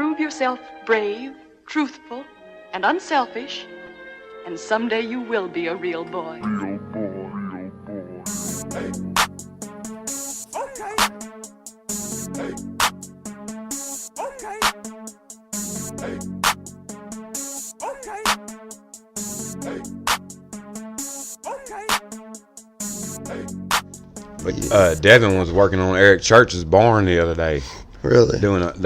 prove yourself brave, truthful, and unselfish, and someday you will be a real boy. Real boy, real boy. Hey. Okay. Hey. Okay. Hey. Okay. Hey. Okay. Hey. But Devin was working on Eric Church's barn the other day. Really?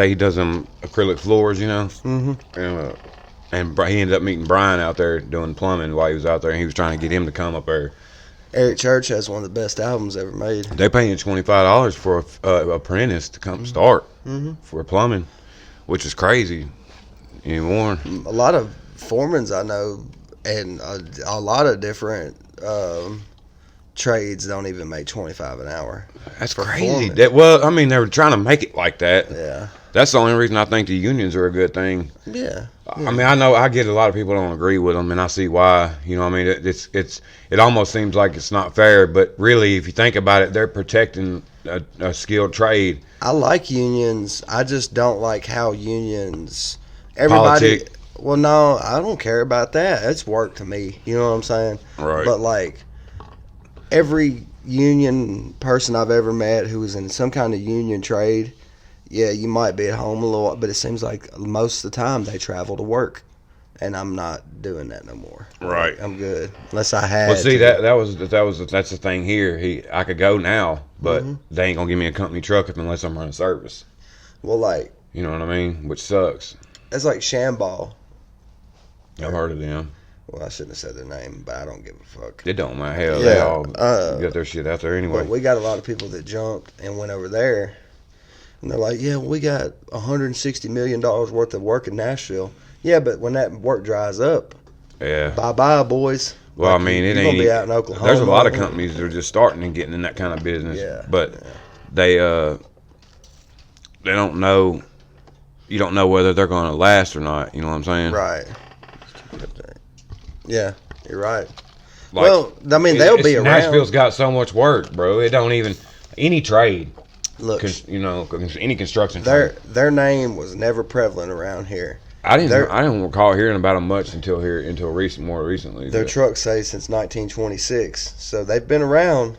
He does them acrylic floors, you know. Mm-hmm. And he ended up meeting Brian out there doing plumbing while he was out there, and he was trying to get him to come up there. Eric Church has one of the best albums ever made. They paying $25 for a apprentice to come start for plumbing, which is crazy anymore. A lot of foremans I know, and a lot of different trades don't even make $25 an hour. That's crazy. They were trying to make it like that. Yeah. That's the only reason I think the unions are a good thing. Yeah. I mean, I know I get a lot of people don't agree with them, and I see why. You know, I mean, it almost seems like it's not fair, but really, if you think about it, they're protecting a skilled trade. I like unions. I just don't like how unions. Everybody. Politic. Well, no, I don't care about that. It's work to me. You know what I'm saying? Right. But like every union person I've ever met who was in some kind of union trade. Yeah, you might be at home a little, but it seems like most of the time they travel to work, and I'm not doing that no more. Right. I'm good unless I had. Well, see, to. that's the thing here. I could go now, but they ain't gonna give me a company truck unless I'm running service. Well, like You know what I mean? Which sucks. it's like Shamball. I've heard of them. Well, I shouldn't have said their name, but I don't give a fuck. It don't matter. Hell, Yeah, they all got their shit out there anyway. But we got a lot of people that jumped and went over there, and they're like, "Yeah, we got $160 million worth of work in Nashville." Yeah, but when that work dries up, Yeah. bye, boys. Well, Like, I mean, it you're ain't. gonna be out in Oklahoma. There's a lot of companies that are just starting and getting in that kind of business. Yeah, But yeah. they don't know. You don't know whether they're going to last or not. You know what I'm saying? Right. Yeah, you're right. Like, Well, I mean, they'll be around. Nashville's got so much work, bro. It don't even any trade. Look, Any construction. Trade. their name was never prevalent around here. I didn't recall hearing about them much until more recently. Their but- trucks say since 1926, so they've been around,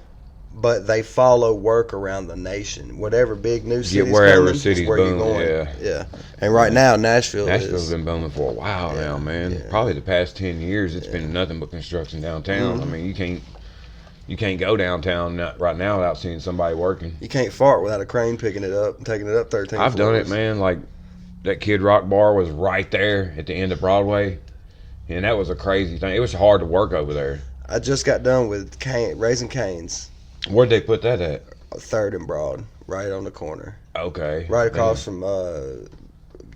but they follow work around the nation. Whatever big new city's wherever coming, city's is where you're booming, going. yeah. And right now, Nashville's Nashville's been booming for a while now, man. yeah. Probably the past 10 years, it's been nothing but construction downtown. I mean, you can't go downtown right now without seeing somebody working. You can't fart without a crane picking it up and taking it up 13 I've done it, floors. man. Like that Kid Rock bar was right there at the end of Broadway, and that was a crazy thing. It was hard to work over there. I just got done with Raising Cane's, Where'd they put that at? 3rd and Broad, right on the corner, Okay. right across from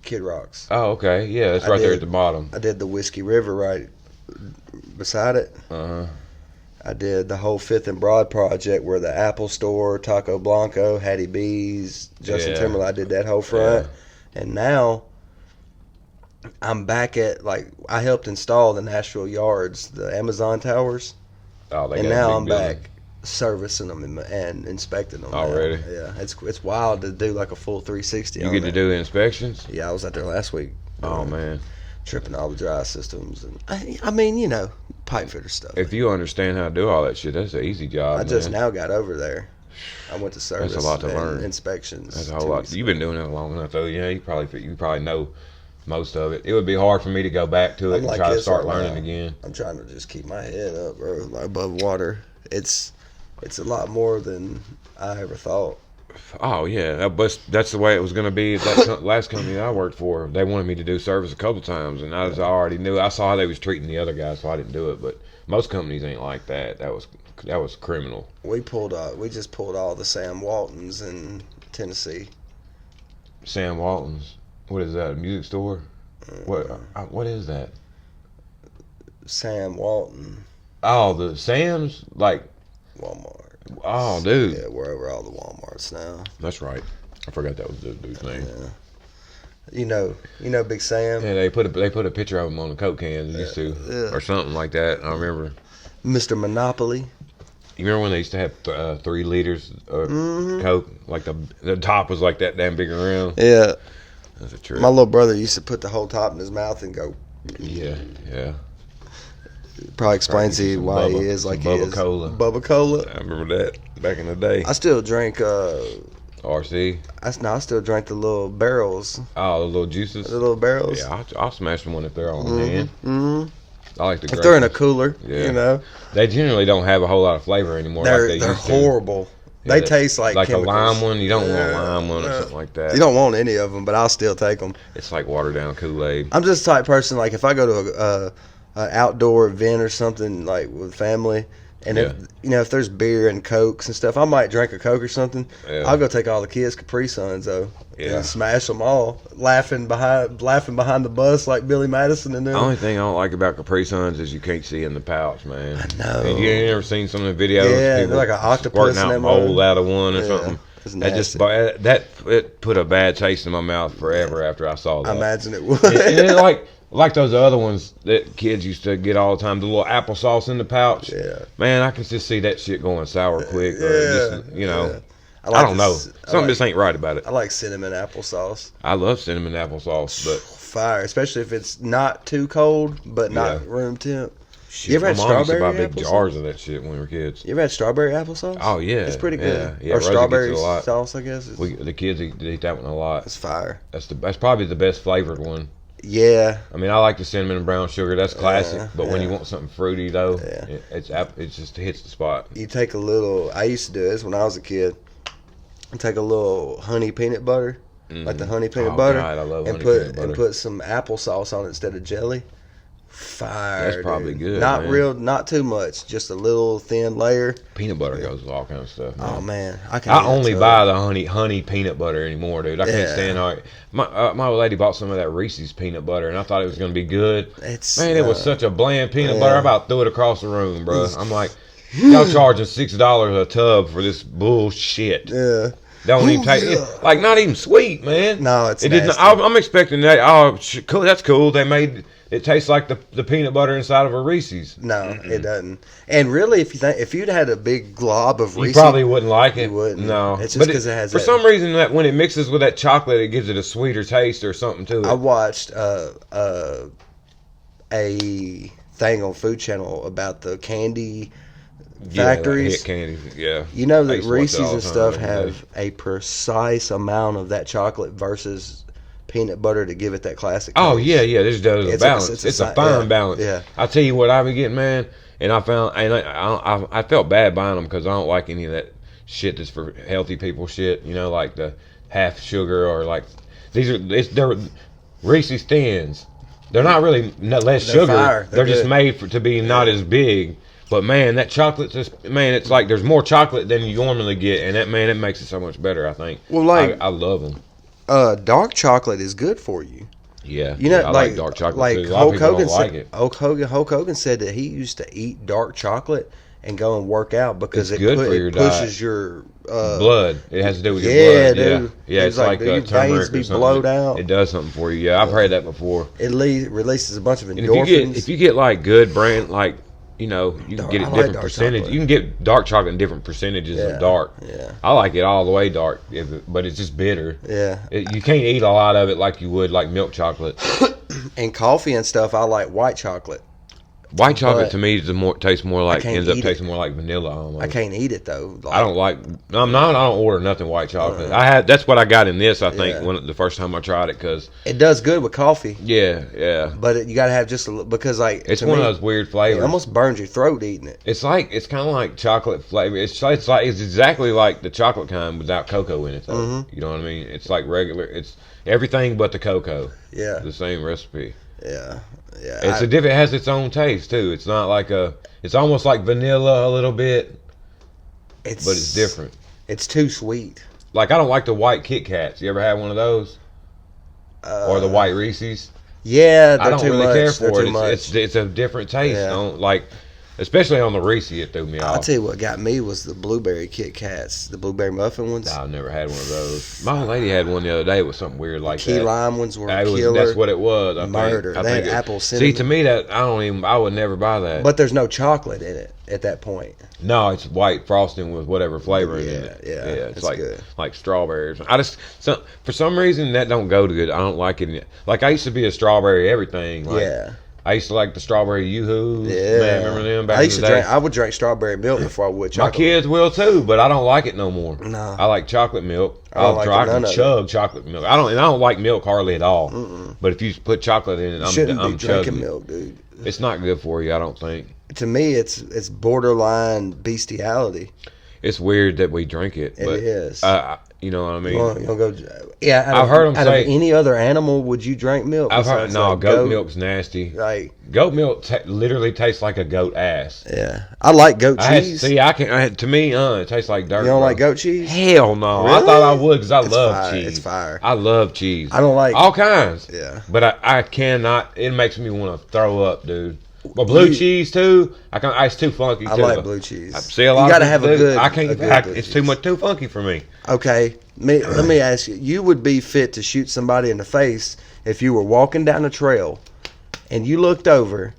Kid Rock's. Oh, okay. Yeah, that's I right there did. at the bottom. I did the Whiskey River right beside it. Uh-huh. I did the whole 5th and Broad project where the Apple Store, Taco Blanco, Hattie B's, Justin Yeah. Timberlake. I did that whole front. And now I'm back at, like, I helped install the Nashville Yards, the Amazon Towers. Oh, they And got a now big I'm building. back servicing them and inspecting them. Already? Now. Yeah, it's wild to do like a full 360 You on get to that. do the inspections? Yeah, I was out there last week. Oh, man. Tripping all the dry systems. And I mean, you know, pipe fitter stuff. If you understand how to do all that shit, that's an easy job. I just man. now got over there. I went to service. That's a lot to and learn. Inspections. That's a whole 2 lot. weeks You've ago. been doing it long enough, though. Yeah, you probably know most of it. It would be hard for me to go back to it I'm and like try to this start right learning now. again. I'm trying to just keep my head up, bro, like above water. It's a lot more than I ever thought. Oh yeah, but that's the way it was going to be. That last company I worked for, they wanted me to do service a couple times, and I already knew. I saw how they was treating the other guys, so I didn't do it. But most companies ain't like that. That was criminal. We just pulled all the Sam Waltons in Tennessee. Sam Walton's. What is that? A music store? What is that? Sam Walton, Oh, the Sam's, like. Walmart. Oh, dude. Yeah, we're over all the Walmarts now. That's right. I forgot that was the dude's name. Yeah. You know Big Sam? Yeah, they put a picture of him on the Coke cans used to, Yeah. or something like that. I remember. Mr. Monopoly. You remember when they used to have 3 liters of Mm-hmm. Coke? Like the top was like that damn big around. Yeah. That's a trip. My little brother used to put the whole top in his mouth and go. Yeah. Probably explains to you why he is like he is. Bubba Cola. Bubba Cola. I remember that back in the day. I still drink. RC. I still drink the little barrels. Oh, the little juices. The little barrels. Yeah, I'll smash them one if they're on hand. Mm-hmm. I like the. If they're in a cooler, Yeah. you know. They generally don't have a whole lot of flavor anymore. They're used to. horrible. Yeah, they taste like chemicals. a lime one. You don't want a lime one or something like that. You don't want any of them, but I'll still take them. It's like watered down Kool-Aid. I'm just the type of person, like, if I go to an outdoor event or something, like, with family, and if there's beer and Cokes and stuff, I might drink a Coke or something. Yeah. I'll go take all the kids' Capri Suns, though, Yeah. and smash them all, laughing behind the bus like Billy Madison and them. The only thing I don't like about Capri Suns is you can't see in the pouch, man. I know. And you ain't ever seen some of the videos? Yeah, people they're like an octopus squirting in out them mold ones. out of one or Yeah, something. it's That just nasty. it put a bad taste in my mouth forever after I saw that. I imagine it would. and it like those other ones that kids used to get all the time, the little applesauce in the pouch. Yeah. Man, I can just see that shit going sour quick. Or just, yeah. I don't know. Something just ain't right about it. I like cinnamon applesauce. I love cinnamon applesauce, but Fire, especially if it's not too cold, but not Yeah. room temp. shit, You ever had my mom used to buy strawberry big applesauce? jars of that shit when we were kids. You ever had strawberry applesauce? Oh yeah, It's pretty good. Yeah, Or Rosie gets it strawberry a lot. sauce, I guess. The kids eat that one a lot. It's fire. That's probably the best flavored one. Yeah. I mean, I like the cinnamon and brown sugar. That's classic. Yeah, but when yeah. you want something fruity though, Yeah. it just hits the spot. You take a little, I used to do this when I was a kid. You take a little honey peanut butter, like the honey peanut Oh, butter, God, I love and honey put peanut butter. and put some applesauce on it instead of jelly. Fire. That's probably dude. good, man. Not too much, just a little thin layer. Peanut butter goes with all kinds of stuff. Man. Oh man, I can. I only buy the honey peanut butter anymore, dude. I can't Yeah. stand how my old lady bought some of that Reese's peanut butter, and I thought it was going to be good. It's Man, it was such a bland peanut butter. I about threw it across the room, bro. I'm like, Hmm. y'all charging $6 a tub for this bullshit. Yeah. Don't even taste yeah. like not even sweet, man. No, it's it didn't. nasty. I'm expecting that. Oh, cool. That's cool. They made it taste like the peanut butter inside of a Reese's. No, it doesn't. And really, if you'd had a big glob of You Reese's, probably wouldn't like it. You wouldn't. No, It's just But 'cause it has for that- some reason that when it mixes with that chocolate, it gives it a sweeter taste or something to it. I watched a thing on Food Channel about the candy factories. hit candy. Yeah, You know I that used to watch Reese's that all and the time stuff back in the have a precise amount of that chocolate versus peanut butter to give it that classic Oh taste. yeah. There's a It's balance. a It's a si- fine yeah, balance. yeah. I tell you what, I've been getting, man, and I found, and I felt bad buying them because I don't like any of that shit that's for healthy people shit. You know, like the half sugar or like they're Reese's Thins. They're not really less They're sugar. fire. They're just good. made to be not as big. But man, that chocolate just it's like there's more chocolate than you normally get, and it makes it so much better. I think. Well, like- I love them. Dark chocolate is good for you. Yeah, You know, yeah, I like dark chocolate like too. A lot of Hulk people Hogan don't like it. Hulk Hogan said that he used to eat dark chocolate and go and work out because It's good for your it pushes diet. your blood. It has to do with your yeah, blood. dude. Yeah, He it's was like do your veins turmeric be or something. blowed out. It does something for you. Yeah, I've heard that before. It releases a bunch of And endorphins. if you get like good brand, like you can Dark- get I it like different dark percentage. chocolate. You can get dark chocolate in different percentages Yeah, of dark. yeah. I like it all the way dark, but it's just bitter. Yeah. You can't eat a lot of it like you would like milk chocolate. And coffee and stuff, I like white chocolate. White chocolate But to me tastes more like can't ends up eat tasting more like vanilla almost. I can't eat it though. I don't like. I don't order nothing white chocolate. That's what I got in this. I think Yeah. the first time I tried it because It does good with coffee, yeah, but you got to have just a little because like it's to one me, of those weird it flavors. almost burns your throat eating it. It's kind of like chocolate flavor. It's exactly like the chocolate kind without cocoa in it though. Mm-hmm. You know what I mean? It's like regular. It's everything but the cocoa. Yeah, The same recipe. yeah. It has its own taste too. It's not like it's almost like vanilla a little bit, but it's different. It's too sweet. Like I don't like the white Kit Kats. You ever had one of those? Or the white Reese's? Yeah, they're I don't too really much. care They're for too it. much. It's a different taste. Yeah. I don't like Especially on the Reese, it threw me off. I'll tell you what got me was the blueberry Kit Kats, the blueberry muffin ones. I've never had one of those. My old lady had one the other day with something weird like Key that. lime ones were That was, killer. that's what it was. I Murder. Think. They had it- apple cinnamon. See, to me, that I would never buy that. But there's no chocolate in it at that point. No, it's white frosting with whatever flavoring in it. Yeah, It's that's good. like strawberries. For some reason that don't go good. I don't like it. Like I used to be a strawberry everything. Like, Yeah. I used to like the strawberry yoo-hoos. Yeah. Man, remember them back I used in to the day? drink. I would drink strawberry milk before I would My chocolate. kids will too, but I don't like it no more. No. I like chocolate milk. I don't like I none can of it. chug chocolate milk. I don't like milk hardly at all. But if you put chocolate in it, You shouldn't I'm be drinking chugging it. milk, dude. It's not good for you, I don't think. To me, it's borderline bestiality. It's weird that we drink it. It But, is. you know what I mean? You don't go. Yeah, I've heard 'em out say- of any other animal, would you drink milk? I've heard besides, no like, goat milk's nasty. Like, Goat milk literally tastes like a goat ass. yeah, I like goat cheese. To me, it tastes like dirt. You don't bro. like goat cheese? Hell no. I Really? thought I would because I It's love fire. cheese. It's fire. I love cheese. I don't like. all kinds. Yeah. But I cannot. It makes me want to throw up, dude. But blue cheese too. It's too funky. I too. like blue cheese. I see a lot. You gotta of have people a do. good. I can't. a good blue It's cheese. too funky for me. Okay, let me ask you. You would be fit to shoot somebody in the face if you were walking down a trail, and you looked over,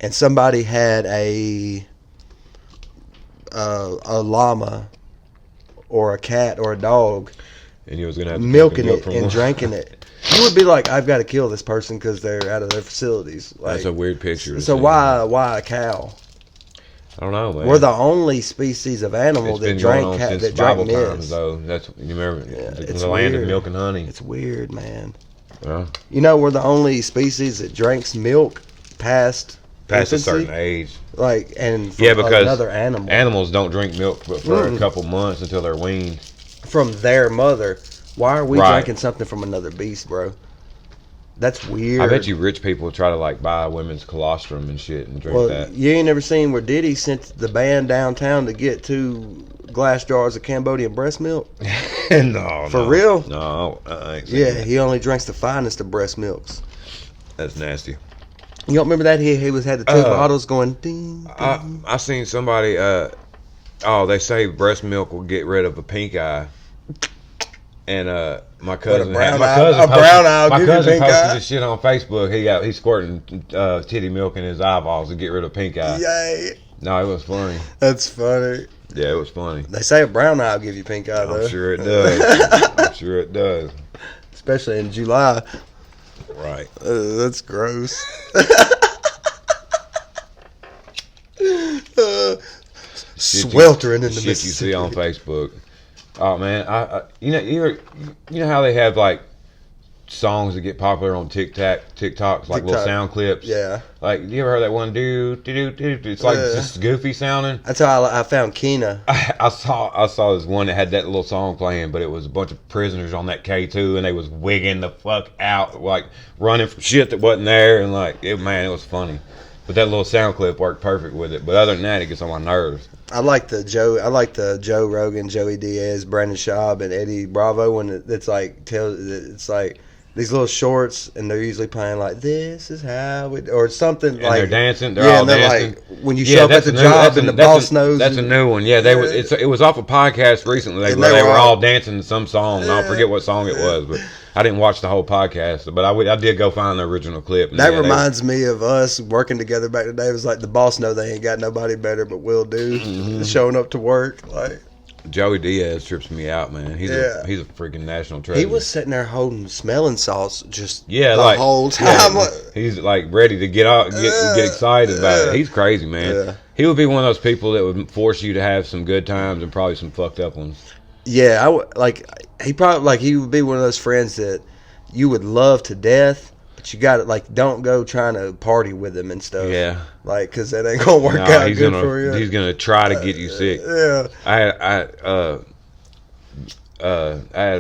and somebody had a llama, or a cat, or a dog And you was gonna have to drink milking milk it from and one. drinking it. You would be like, I've got to kill this person because they're out of their facilities. Like, That's a weird picture. to so see. why a cow? I don't know, man. We're the only species of animal It's that been going on drank since that Bible drank times, mist. though. That's you remember it's the land of weird. milk and honey. It's weird, man. Yeah. You know, we're the only species that drinks milk past Past a infancy. certain age. Like, and from Yeah, because another animal. Animals don't drink milk but for a couple months until they're weaned. From their mother. Why are we Right. drinking something from another beast, bro? That's weird. I bet you rich people try to like buy women's colostrum and shit and drink Well, that. you ain't never seen where Diddy sent the band downtown to get 2 glass jars of Cambodian breast milk? No, For real? No, I ain't seen Yeah, that. he only drinks the finest of breast milks. That's nasty. You don't remember that? He had the 2 bottles going ding. I seen somebody. They say breast milk will get rid of a pink eye. And my cousin, brown my eye- cousin, a brown eye will my give you cousin pink posted eye? this shit on Facebook. He's squirting titty milk in his eyeballs to get rid of pink eye. Yay. No, it was funny. That's funny. Yeah, it was funny. They say a brown eye will give you pink eye, though. I'm sure it does. I'm sure it does. Especially in July. Right. That's gross. Shit Sweltering in the shit you see Mississippi. on Facebook. Oh man, you know how they have like songs that get popular on TikToks, like little TikTok. sound clips. Yeah. Like, you ever heard that one? It's like Yeah. just goofy sounding. That's how I found Keena. I saw this one that had that little song playing, but it was a bunch of prisoners on that K2, and they was wigging the fuck out, like running from shit that wasn't there, and like it was funny. But that little sound clip worked perfect with it. But other than that, it gets on my nerves. I like the Joe Rogan, Joey Diaz, Brandon Schaub, and Eddie Bravo when it's like these little shorts, and they're usually playing like "This is how we," or something And like they're dancing. They're all and they're dancing. like when you show up at that's the a new- job that's and a- the that's boss a- knows. That's a new one. Yeah, it was off a podcast recently And where they they were were all- all dancing to some song. I forget what song it was, but I didn't watch the whole podcast. But I did go find the original clip. And That yeah, reminds me of us working together back in the day. It was like the boss know they ain't got nobody better but will do. Mm-hmm. Showing up to work. Like Joey Diaz trips me out, man. He's Yeah. a freaking national treasure. he was sitting there holding smelling salts just the the whole time. he's like ready to get excited about it. He's crazy, man. Yeah. He would be one of those people that would force you to have some good times and probably some fucked up ones. Yeah, he would be one of those friends that you would love to death, but you got to don't go trying to party with him and stuff. Yeah. Because that ain't gonna work out he's good gonna for you. he's gonna try to get you sick. Yeah. I had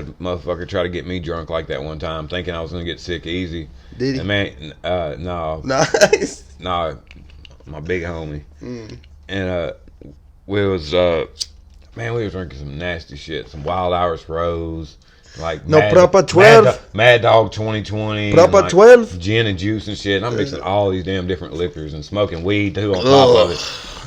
a motherfucker try to get me drunk like that one time, thinking I was gonna get sick easy. Did he? And man, no, Nice. no, my big homie. Mm. And we was drinking some nasty shit, some Wild Irish Rose, Like No, proper 12. Mad Dog 2020. Proper and 12. Gin and juice and shit. And I'm mixing all these damn different liquors and smoking weed too on top of it.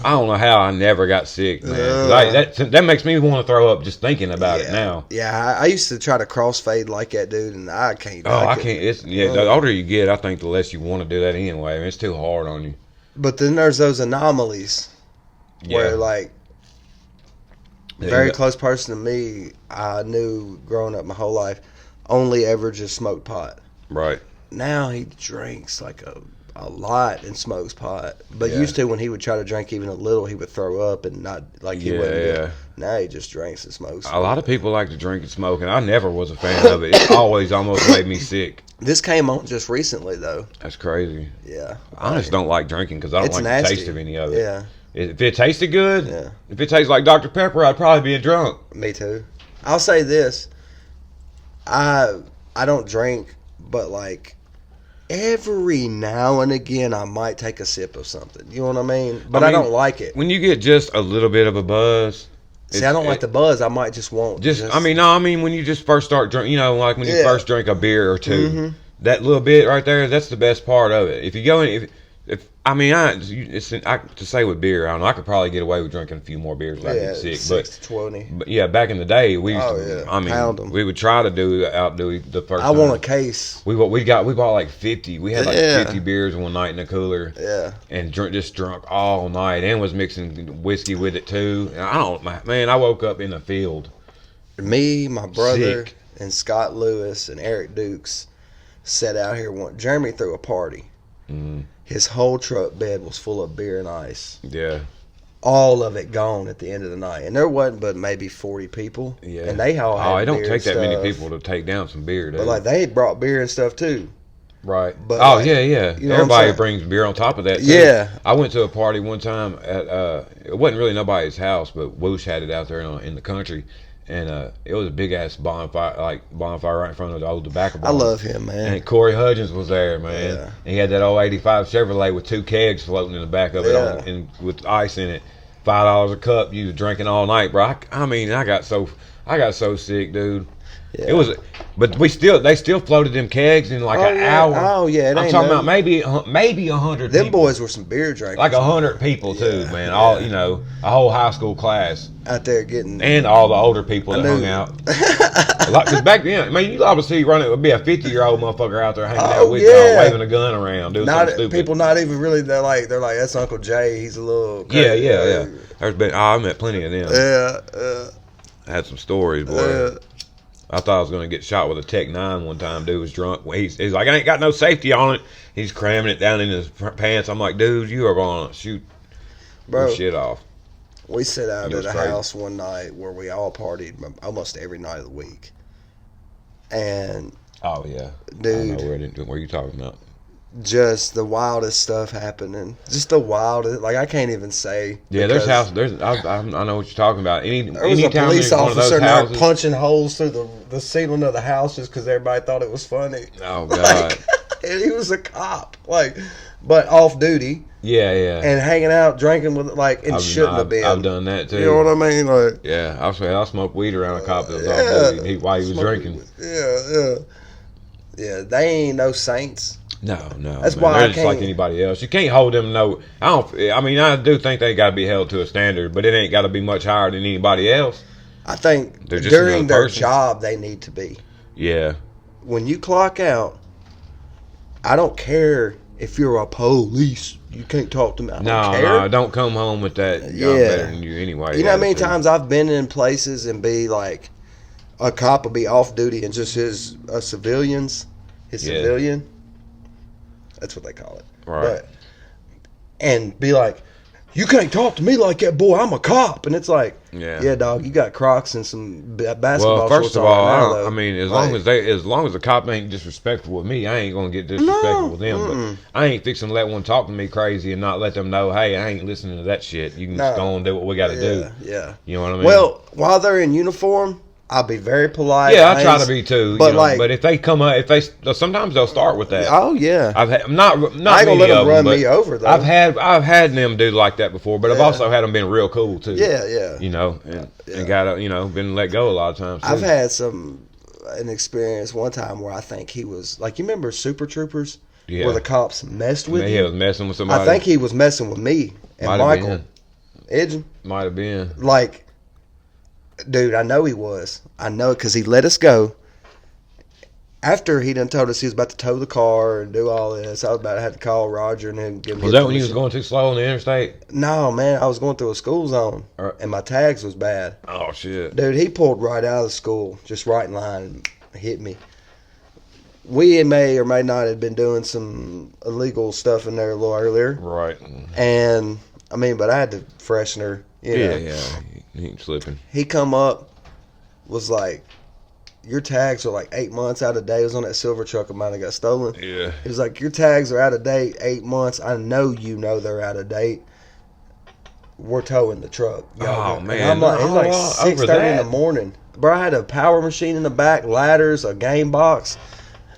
I don't know how I never got sick, man. That makes me want to throw up just thinking about it now. Yeah, I used to try to crossfade like that dude, and I can't. I can't. The older you get, I think the less you want to do that anyway. I mean, it's too hard on you. But then there's those anomalies where, like, very close person to me, I knew growing up my whole life, only ever just smoked pot. Right. Now he drinks like a lot and smokes pot. But used to, when he would try to drink even a little, he would throw up and not like he wouldn't. Yeah. Now he just drinks and smokes. A lot of people like to drink and smoke, and I never was a fan of it. It always almost made me sick. This came on just recently, though. That's crazy. Yeah. I just don't like drinking because I don't like the taste of any of it. Yeah. If it tasted good, if it tastes like Dr. Pepper, I'd probably be a drunk. Me too. I'll say this. I don't drink, but like every now and again I might take a sip of something. You know what I mean? But I don't like it. When you get just a little bit of a buzz. See, I don't like the buzz. I might just want. I mean when you just first start drinking, like when you first drink a beer or two, that little bit right there, that's the best part of it. If you go in, to say with beer, I don't know. I could probably get away with drinking a few more beers if I get sick. 6 to 20. But yeah, back in the day, we used to. I mean, pound them. We would try to outdo the first. I want a case. We bought like 50. We had like 50 beers one night in the cooler. Yeah. And just drunk all night, and was mixing whiskey with it too. And I woke up in the field. Me, my brother, and Scott Lewis and Eric Dukes sat out here. Jeremy threw a party. Mm-hmm. His whole truck bed was full of beer and ice. Yeah. All of it gone at the end of the night. And there wasn't but maybe 40 people. Yeah. And they all had it don't beer take that and many stuff. people to take down some beer, dude. But like they brought beer and stuff too. Right. But yeah. You know everybody brings beer on top of that too. Yeah. I went to a party one time at it wasn't really nobody's house, but Whoosh had it out there in the country. And it was a big ass bonfire right in front of the old tobacco barn. I love him, man. And Corey Hudgens was there, man. Yeah. And he had that old '85 Chevrolet with 2 kegs floating in the back of it, and with ice in it. $5 a cup. You was drinking all night, bro. I got so sick, dude. Yeah. It was, but they still floated them kegs in like an hour. Oh yeah, I'm talking about maybe 100. Them people. boys were some beer drinkers. Like 100 people too, man. All a whole high school class out there getting, and all the older people that hung out. Because back then, you obviously would be a 50-year-old motherfucker out there hanging out with y'all, waving a gun around, doing something stupid. People not even really. They're like that's Uncle Jay. He's a little crazy. Yeah. There's been I met plenty of them. Yeah. I had some stories, boy. I thought I was going to get shot with a Tech 9 one time. Dude was drunk. He's like, I ain't got no safety on it. He's cramming it down in his pants. I'm like, dude, you are going to shoot your shit off. We sat out at a house one night where we all partied almost every night of the week. And oh yeah, dude, I know where you talking about? Just the wildest stuff happening. Just the wildest. Like I can't even say. Yeah, there's houses. I know what you're talking about. There was a police officer there punching holes through the ceiling of the house just because everybody thought it was funny. Oh God! And he was a cop, but off duty. Yeah. And hanging out, drinking with shouldn't have been. I've done that too. You know what I mean? Like, yeah, I smoked weed around a cop that was off duty while he was drinking. Yeah. They ain't no saints. No. That's why they're just like anybody else. You can't hold them. I do think they got to be held to a standard, but it ain't got to be much higher than anybody else. I think during their job they need to be. Yeah. When you clock out, I don't care if you're a police. You can't talk to me. No, don't come home with that. I'm better than you anyway. You know how many times I've been in places and be like, a cop will be off duty and just his civilian. That's what they call it. Right. And be like, you can't talk to me like that, boy. I'm a cop. And it's like, yeah, dog, you got Crocs and some basketball shorts. Well, first of all, as long as the cop ain't disrespectful with me, I ain't gonna get disrespectful with them. But I ain't fixing to let one talk to me crazy and not let them know, hey, I ain't listening to that shit. You can just go and do what we got to do. Yeah. You know what I mean? Well, while they're in uniform, I'll be very polite. Yeah, I try to be too. But but if they come up, sometimes they'll start with that. Oh yeah. I've had not I ain't gonna let them run me over though. I've had them do like that before, but I've also had them been real cool too. Yeah. And got been let go a lot of times. Too. I've had some an experience one time where I think he was like, you remember Super Troopers, Yeah. where the cops messed with He you? was messing with somebody. I think he was messing with me and Might have Michael been. Edgen. Might have been. Like, dude, I know he was. I know it because he let us go. After he done told us he was about to tow the car and do all this, I was about to have to call Roger and then give him. Was that when you was going too slow on the interstate? No, man, I was going through a school zone and my tags was bad. Oh shit. Dude, he pulled right out of the school, just right in line, and hit me. We may or may not have been doing some illegal stuff in there a little earlier. Right. And, I mean, but I had the freshener, you know. Yeah. He ain't slipping. He come up, was like, your tags are like 8 months out of date. It was on that silver truck of mine that got stolen. Yeah. He was like, your tags are out of date 8 months. I know you know they're out of date. We're towing the truck. Oh, And man. I'm like, it's like Over 6:30 in that? the morning. Bro, I had a power machine in the back, ladders, a game box.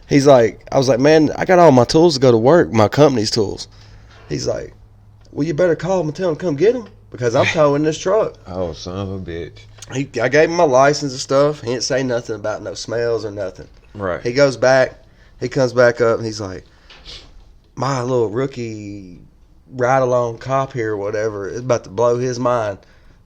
He's like, I was like, man, I got all my tools to go to work, my company's tools. He's like, well, you better call him and tell him to come get him because I'm towing this truck. Oh, son of a bitch. I gave him my license and stuff. He didn't say nothing about no smells or nothing. Right. He goes back. He comes back up and he's like, my little rookie ride-along cop here or whatever is about to blow his mind.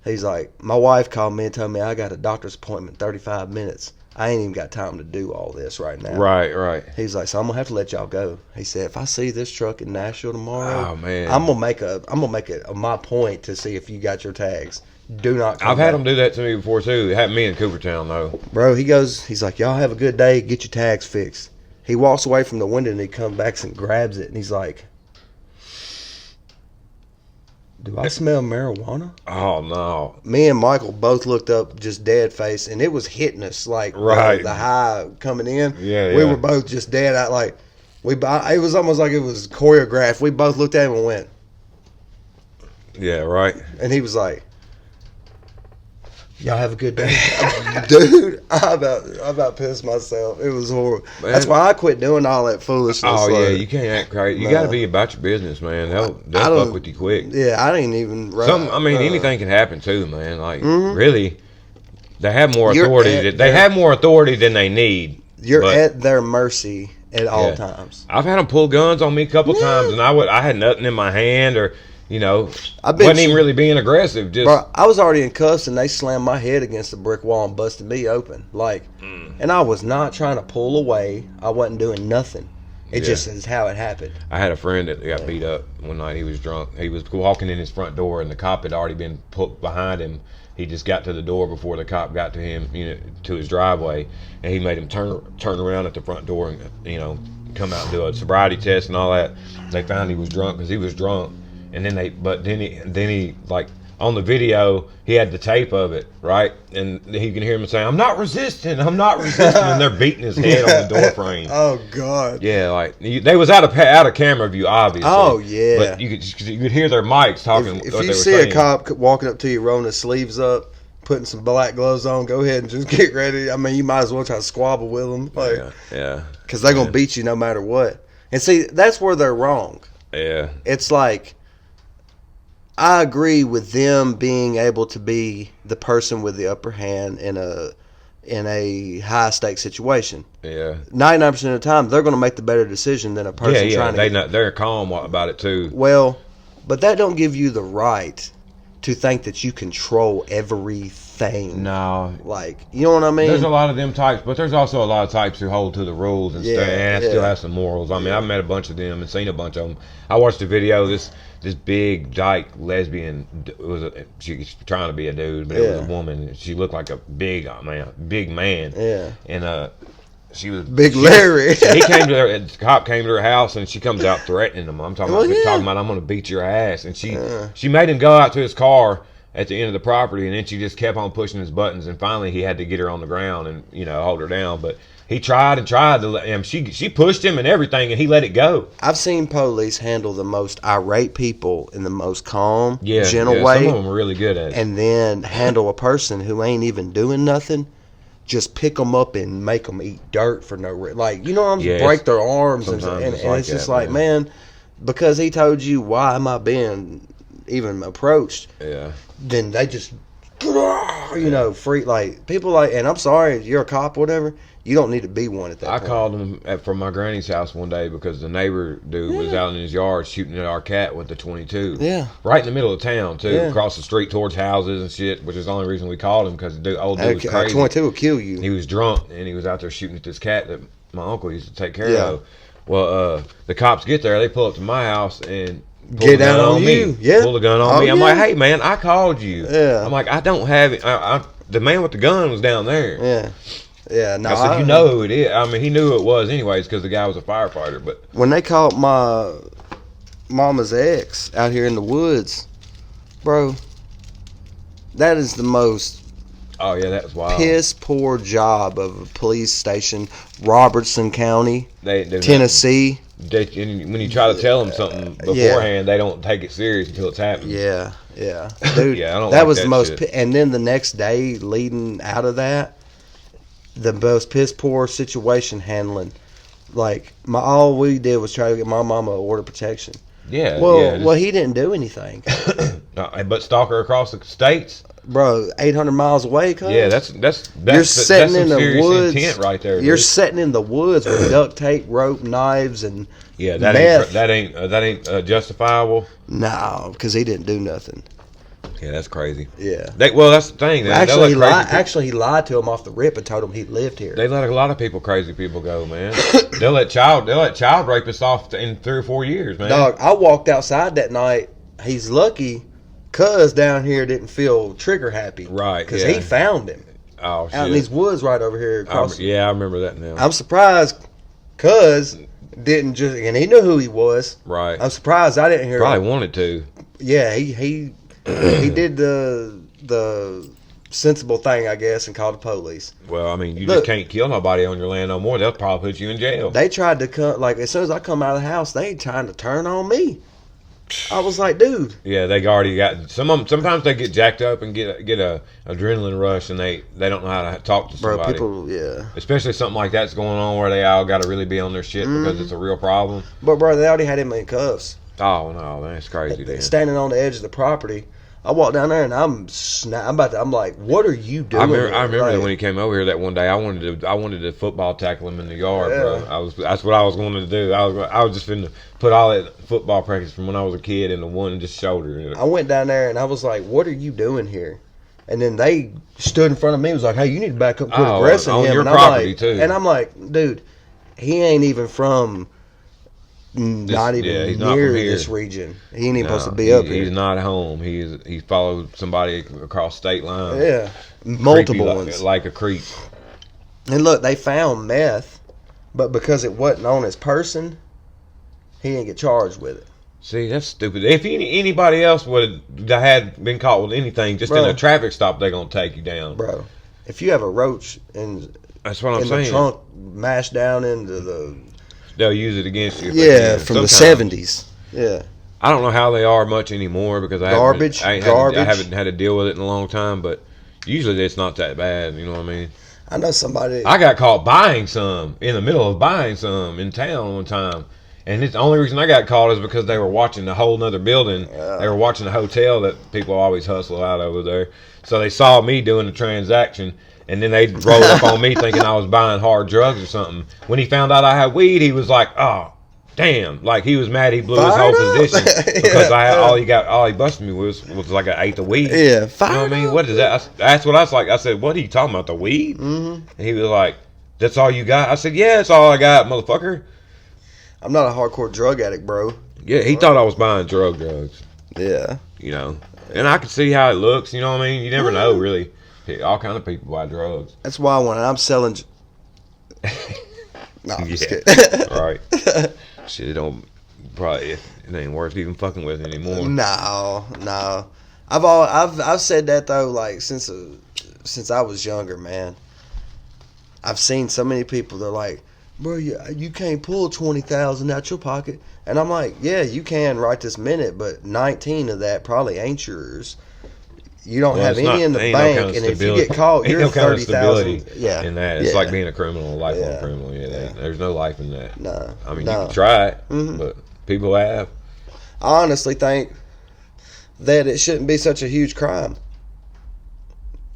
He's like, my wife called me and told me I got a doctor's appointment in 35 minutes. I ain't even got time to do all this right now. Right. He's like, so I'm gonna have to let y'all go. He said, if I see this truck in Nashville tomorrow, Oh, man. I'm gonna make it my point to see if you got your tags. Do not come I've had back. them do that to me before too. It happened to me in Coopertown though. Bro, he's like, y'all have a good day. Get your tags fixed. He walks away from the window and he comes back and grabs it and he's like, do I smell marijuana? Oh no. Me and Michael both looked up just dead face and it was hitting us like Right. the high coming in. Yeah, We yeah. were both just dead out like, it was almost like it was choreographed. We both looked at him and went, Yeah, right. and he was like, y'all have a good day. Dude, I about pissed myself. It was horrible. Man. That's why I quit doing all that foolishness. Oh yeah, like, you can't act crazy. You No. got to be about your business, man. They'll I don't- fuck with you quick. Yeah, I didn't even. Anything can happen too, man. Like Mhm. really, they have more You're authority. at They their- have more authority than they need. You're but at their mercy at all Yeah. times. I've had them pull guns on me a couple times, and I had nothing in my hand, or I've been wasn't even really being aggressive. Just Bro, I was already in cuffs and they slammed my head against the brick wall and busted me open. Like, and I was not trying to pull away. I wasn't doing nothing. It Yeah. just is how it happened. I had a friend that got beat up one night. He was drunk. He was walking in his front door, and the cop had already been put behind him. He just got to the door before the cop got to him, to his driveway, and he made him turn around at the front door and come out and do a sobriety test and all that. They found he was drunk because he was drunk, and then he like on the video he had the tape of it, right, and he can hear him saying, "I'm not resisting," and they're beating his head on the door frame. Oh God. Yeah, like they was out of camera view, obviously. Oh, yeah. but you could hear their mics talking. If what they you were see saying. a cop walking up to you, rolling his sleeves up, putting some black gloves on, go ahead and just get ready. I mean, you might as well try to squabble with them, like, yeah, because they're gonna beat you no matter what. And see, that's where they're wrong. yeah, It's like, I agree with them being able to be the person with the upper hand in a high stakes situation. yeah. 99% of the time, they're going to make the better decision than a person trying to. They're calm about it too. Well, but that don't give you the right to think that you control everything. No, Like, you know what I mean? there's a lot of them types, but there's also a lot of types who hold to the rules and Yeah, stuff, and yeah. still have some morals. I mean, I've met a bunch of them and seen a bunch of them. I watched a video. This big dyke lesbian she was trying to be a dude, but it was a Yeah. woman. She looked like a big man. Yeah. And she was Big Larry. he came to her. The cop came to her house, and she comes out threatening him. I'm talking Well, about yeah. talking about I'm going to beat your ass, and she made him go out to his car at the end of the property, and then she just kept on pushing his buttons, and finally he had to get her on the ground and hold her down. But he tried and tried to let him. She pushed him and everything, and he let it go. I've seen police handle the most irate people in the most calm, Yeah, gentle yeah, way. Some of them are really good at it. And then handle a person who ain't even doing nothing, just pick them up and make them eat dirt for no reason. Like, you know what I'm saying? Yes. Break their arms. And Sometimes it's and like it's just that, like, man, because he told you, why am I being even approached? Yeah, Then they just, free, like, people like, and I'm sorry, you're a cop, whatever, You don't need to be one at that I point. called him from my granny's house one day because the neighbor dude was out in his yard shooting at our cat with the 22. Yeah. Right in the middle of town, too. Yeah. Across the street towards houses and shit, which is the only reason we called him because the old dude was Okay, crazy. 22 will kill you. He was drunk and he was out there shooting at this cat that my uncle used to take care Yeah. of. Well, the cops get there, they pull up to my house and pull Get the gun down on me. you. Yeah. Pull the gun on Oh, me. I'm yeah. like, hey man, I called you. Yeah. I'm like, I don't have it. The man with the gun was down there. Yeah. Yeah, no. I said, you know who it is. I mean, he knew who it was anyways because the guy was a firefighter. But When they caught my mama's ex out here in the woods, bro, that is the most oh yeah, that was wild. piss poor job of a police station, Robertson County, They do Tennessee. and when you try to tell them something beforehand, they don't take it serious until it's happened. Yeah, dude. Yeah, I don't that like was that the most. shit. And then the next day, leading out of that, the most piss poor situation handling. Like all we did was try to get my mama order protection. Yeah. Well, he didn't do anything, but stalker across the states. bro. 800 miles away, cuz. Yeah, that's You're sitting some in the serious woods. intent right there. You're dude. sitting in the woods with duct tape, rope, knives, and Yeah, meth. that ain't justifiable. No, because he didn't do nothing. Yeah, that's crazy. Yeah. That's the thing. Actually, he lied to him off the rip and told him he lived here. They let a lot of crazy people go, man. they'll let child rapists off in 3 or 4 years, man. Dog, I walked outside that night. He's lucky, cuz down here didn't feel trigger happy, Right, Because yeah. he found him Oh shit. out in these woods right over here across. I remember that now. I'm surprised, cuz didn't just, and he knew who he was. Right. I'm surprised I didn't hear. Probably wanted to. Yeah, he did the sensible thing, I guess, and called the police. Well, I mean, you Look. just can't kill nobody on your land no more. They'll probably put you in jail. They tried to come, like, as soon as I come out of the house, they trying to turn on me. I was like, dude. Yeah, they already got some of them. Sometimes they get jacked up and get a adrenaline rush, and they don't know how to talk to Bro, somebody. people, yeah. Especially something like that's going on where they all got to really be on their shit because it's a real problem. But, bro, they already had him in cuffs. Oh no, man, it's crazy. Then. Standing on the edge of the property. I walked down there and I'm like, what are you doing? I remember like, when he came over here that one day. I wanted to football tackle him in the yard, Yeah. bro. That's what I was going to do. I was just finna put all that football practice from when I was a kid into one just shoulder. I went down there and I was like, what are you doing here? And then they stood in front of me and was like, hey, you need to back up and quit aggressing on him. your And I'm property, like, too. And I'm like, dude, he ain't even from not even he's not near from here. this region. He ain't even supposed to be he- up here. He's not at home. He followed somebody across state line. Yeah, multiple Creepy, ones. like a creep. And look, they found meth, but because it wasn't on his person, he didn't get charged with it. See, that's stupid. If anybody else would have had been caught with anything, just in Bro. a traffic stop, they're gonna take you down. Bro, if you have a roach in That's what I'm the saying. trunk mashed down into the They'll use it against you. If they can. from the Sometimes. 70s. Yeah. I don't know how they are much anymore because I Garbage. haven't had to deal with it in a long time. But usually it's not that bad. You know what I mean? I know somebody. I got caught buying some in the middle of buying some in town one time. And it's the only reason I got caught is because they were watching a whole nother building. They were watching a hotel that people always hustle out over there. So they saw me doing the transaction, and then they rolled up on me thinking I was buying hard drugs or something. When he found out I had weed, he was like, "Oh, damn!" Like he was mad. He blew his whole Fired up. position because I had all he busted me was like an eighth of weed. Yeah, You know fired what I mean? up. What is that? That's what I was like. I said, "What are you talking about? The weed?" Mm-hmm. And he was like, "That's all you got?" I said, "Yeah, that's all I got, motherfucker." I'm not a hardcore drug addict, bro. Yeah, he thought I was buying drugs, Yeah. you know. And I could see how it looks, you know what I mean? You never know, really. All kind of people buy drugs. That's why when I'm selling. No, I'm just Yeah, kidding. right. Shit, it don't probably it ain't worth even fucking with anymore. No. I've said that though, like since I was younger, man. I've seen so many people. They're like, bro, you can't pull 20,000 out your pocket, and I'm like, yeah, you can right this minute, but 19 of that probably ain't yours. You don't have it's any not- in the ain't no bank, kind of and if you stability. get caught, Ain't you're no kind of 30,000. stability Yeah, in that. It's yeah. like being a criminal, a lifelong Yeah. criminal. Yeah, Yeah. there's no life in that. No, I mean, no. you can try it, Mhm. but people have. I honestly think that it shouldn't be such a huge crime.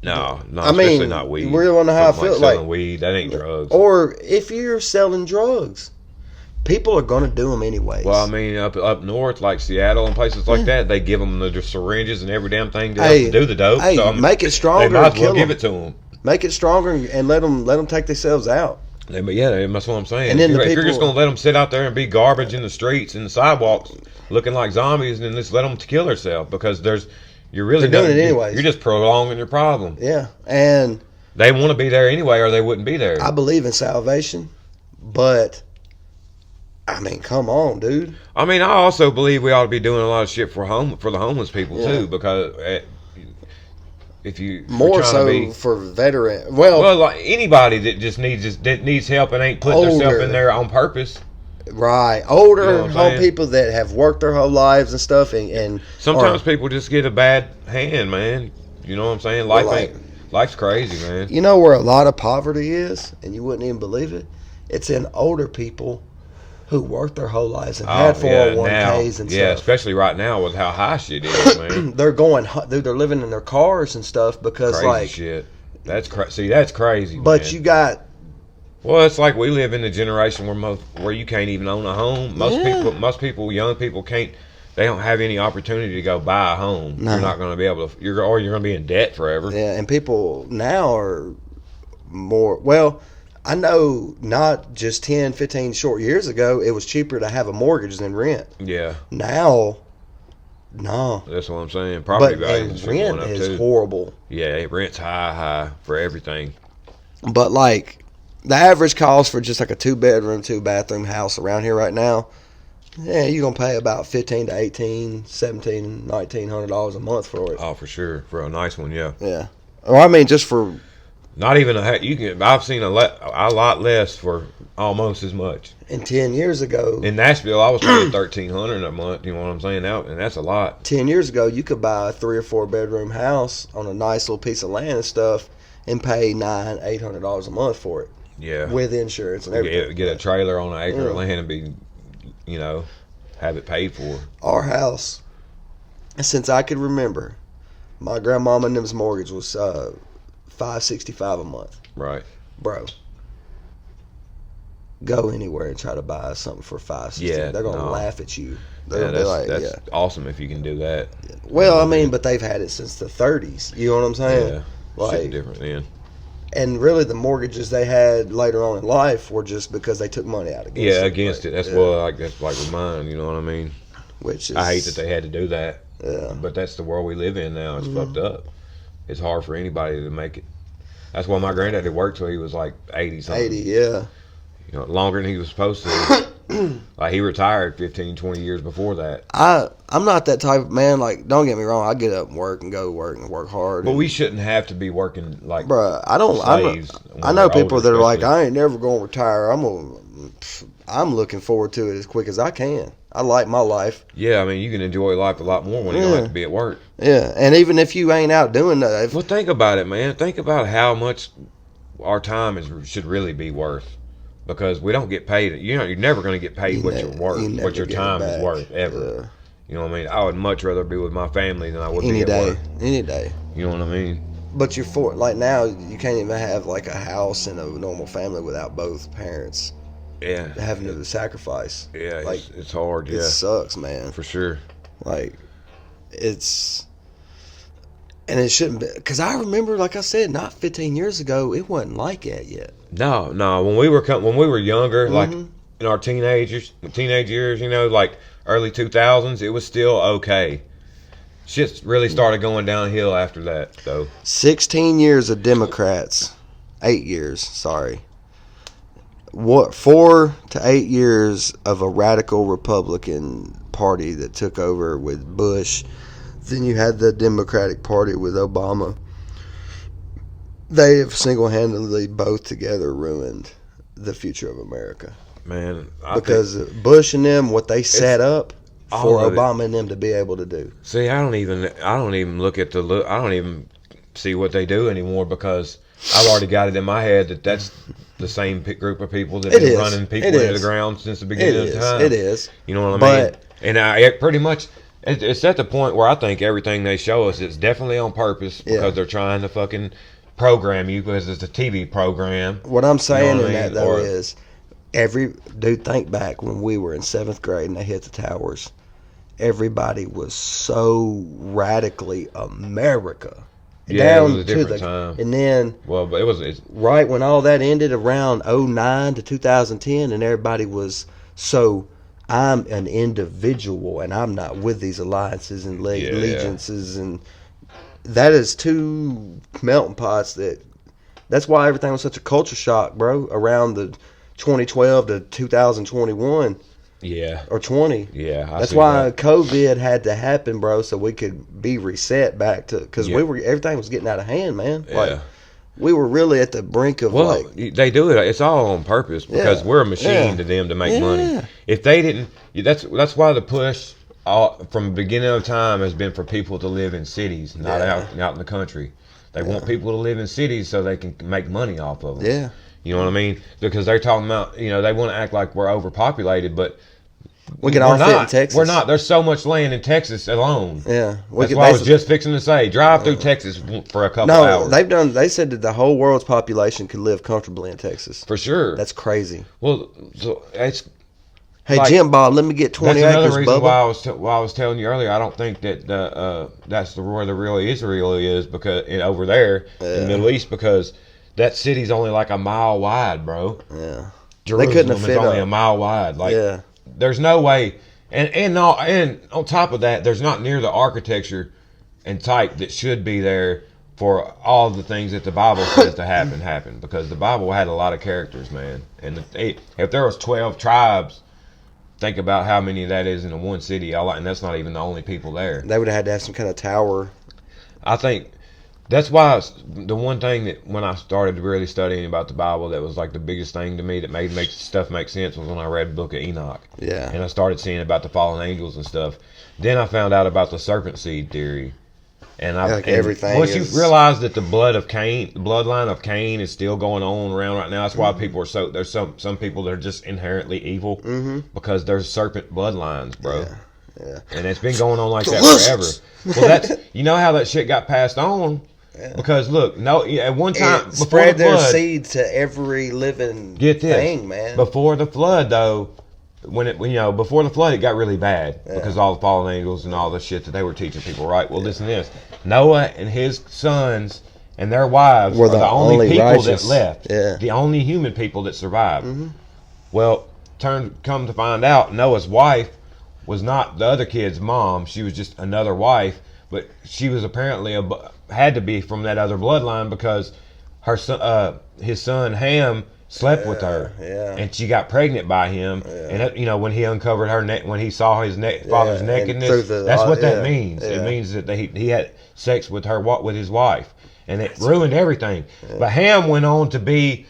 No, I especially mean, not weed. we don't know how I Something feel. selling Like, weed, that ain't drugs. or if you're selling drugs, people are going to do them anyways. Well, I mean, up north, like Seattle and places like that, they give them the syringes and every damn thing to help to do the dope. Hey, So, I mean, make it stronger. They might as well and give kill it to them. Make it stronger and let them take themselves out. But yeah, that's what I'm saying. And then if the you're just people- going to let them sit out there and be garbage in the streets and the sidewalks, looking like zombies, then just let them kill themselves because you're really They're doing it anyways. You're just prolonging your problem. Yeah, and They want to be there anyway, or they wouldn't be there. I believe in salvation, but I mean, come on, dude. I mean, I also believe we ought to be doing a lot of shit for the homeless people Yeah. too, because if you More trying so to be, for veteran. Well, like anybody that just needs help and ain't putting themselves Older. in there on purpose. right, older You know what I'm home saying? people that have worked their whole lives and stuff, and Sometimes or- people just get a bad hand, man. You know what I'm saying? Life's crazy, man. you know where a lot of poverty is, and you wouldn't even believe it. It's in older people who worked their whole lives and had 401ks and yeah, stuff. especially right now with how high shit is, man. They're dude, they're living in their cars and stuff because Crazy like, shit. That's See, that's crazy. but man. you got Well, it's like we live in the generation where you can't even own a home. Most people, young people can't. They don't have any opportunity to go buy a home. No. You're not going to be able to. You're going to be in debt forever. yeah, and people now are more well. I know not just 10, 15 short years ago, it was cheaper to have a mortgage than rent. Yeah, Now, no. that's what I'm saying. Property But values are rent going up is too. horrible. Yeah, rent's high for everything. But like the average cost for just like a 2-bedroom, 2-bathroom house around here right now, yeah, you're gonna pay about $1,500 to $1,800, $1,700, $1,900 a month for it. Oh, for sure, for a nice one, yeah. Yeah. Well, I mean, just for Not even you can. I've seen a lot less for almost as much. in 10 years ago. In Nashville, I was paying $1,300 a month. You know what I'm saying? And that's a lot. 10 years ago, you could buy a 3 or 4-bedroom house on a nice little piece of land and stuff, and pay $800 a month for it Yeah. with insurance and everything. Get a trailer on an acre Yeah. of land and be, have it paid for. Our house, since I could remember, my grandmama and them's mortgage was $565 a month. Right. Bro, go anywhere and try to buy something for $560. Yeah, They're gonna no. laugh at you. They're Yeah, gonna be like, that's yeah. awesome if you can do that. Well, I mean, but they've had it since the 30s. You know what I'm saying? Yeah. Like, Shit different then. and really, the mortgages they had later on in life were just because they took money out against Yeah, it. against it. That's that's like with mine. You know what I mean? Which is, I hate that they had to do that. Yeah. But that's the world we live in now. It's fucked up. It's hard for anybody to make it. That's why my granddaddy worked till he was like 80 something. 80, yeah. Longer than he was supposed to. Like he retired 15, 20 years before that. I'm not that type of man. Like, don't get me wrong. I get up and work and go to work and work hard. But and, we shouldn't have to be working like bruh, slaves. I know people that are like, especially. I ain't never gonna retire. I'm looking forward to it as quick as I can. I like my life. Yeah, I mean, you can enjoy life a lot more when you don't have to be at work. Yeah, and even if you ain't out doing that, Well, think about it, man. Think about how much our time should really be worth. Because we don't get paid. You're never going to get paid what you're worth, you never what your get it time is back. worth, ever. Yeah. You know what I mean? I would much rather be with my family than I would any be at day, work. any day. You know what I mean? But like now, you can't even have like a house and a normal family without both parents Yeah. having to sacrifice. Yeah, like it's hard, yeah. it sucks, man. For sure. Like and it shouldn't be, because I remember, like I said, not 15 years ago, it wasn't like that yet. No. When we were younger, like in our teenage years, like early 2000s, it was still okay. Shit really started going downhill after that, though. 16 years of Democrats, 8 years, sorry. 4 to 8 years of a radical Republican Party that took over with Bush. Then you had the Democratic Party with Obama. They have single-handedly both together ruined the future of America. Man, Because Bush and them, what they set up all for of it. Obama and them to be able to do. See, I don't even look at I don't even see what they do anymore because I've already got it in my head that that's the same group of people that have been running people into the ground since the beginning of time. It is. You know what I mean? And pretty much It's at the point where I think everything they show us is definitely on purpose because they're trying to fucking program you because it's a TV program. What I'm saying in that, though, Or- is dude, think back when we were in 7th grade and they hit the towers. Everybody was so radically America. Yeah, it was a different time. And then, Well, but it's right when all that ended around 09 to 2010, and everybody was so, I'm an individual and I'm not with these alliances and allegiances, and that is two melting pots. That's why everything was such a culture shock, bro, around the 2012 to 2021 or 20. Yeah, that's why COVID had to happen, bro, so we could be reset back to, because everything was getting out of hand, man. Like, we were really at the brink of they do it. It's all on purpose because we're a machine to them to make money. If they didn't, that's why the push from the beginning of time has been for people to live in cities, not out in the country. They want people to live in cities so they can make money off of them. Yeah. You know what I mean? Because they're talking about, they want to act like we're overpopulated, but we can all fit in Texas. We're not. There's so much land in Texas alone. Yeah. That's why I was just fixing to say, drive through Texas for a couple hours. They said that the whole world's population could live comfortably in Texas. For sure. That's crazy. Well, so it's... Hey, Jim Bob, let me get 20 that's acres, another reason Bubba. why I was telling you earlier, I don't think that that's where the real Israel is, because over there in the Middle East, because that city's only like a mile wide, bro. Yeah. Jerusalem they couldn't have fit is only up. a mile wide. Like, there's no way. And on top of that, there's not near the architecture and type that should be there for all the things that the Bible says to happen, because the Bible had a lot of characters, man. And if there was 12 tribes, think about how many that is in one city. And that's not even the only people there. They would have had to have some kind of tower. I think that's why the one thing that when I started really studying about the Bible, that was like the biggest thing to me that made stuff make sense, was when I read the book of Enoch. Yeah. And I started seeing about the fallen angels and stuff. Then I found out about the serpent seed theory. And everything. Once you realize that the bloodline of Cain is still going on around right now, that's why people are there's some people that are just inherently evil because there's serpent bloodlines, bro. Yeah. And it's been going on like that forever. Well, that's how that shit got passed on. Yeah. Because look, at one time spread their seed to every living thing, man. Before the flood, though, before the flood, it got really bad because all the fallen angels and all the shit that they were teaching people. Right? Well, listen to this: Noah and his sons and their wives were the only people righteous that left. Yeah. The only human people that survived. Well, come to find out, Noah's wife was not the other kid's mom. She was just another wife, but she was apparently had to be from that other bloodline because her son, his son Ham, slept with her, and she got pregnant by him. And when he uncovered her neck, when he saw his father's nakedness, that's what that means. It means that he had sex with his wife, and it ruined everything. But Ham went on to be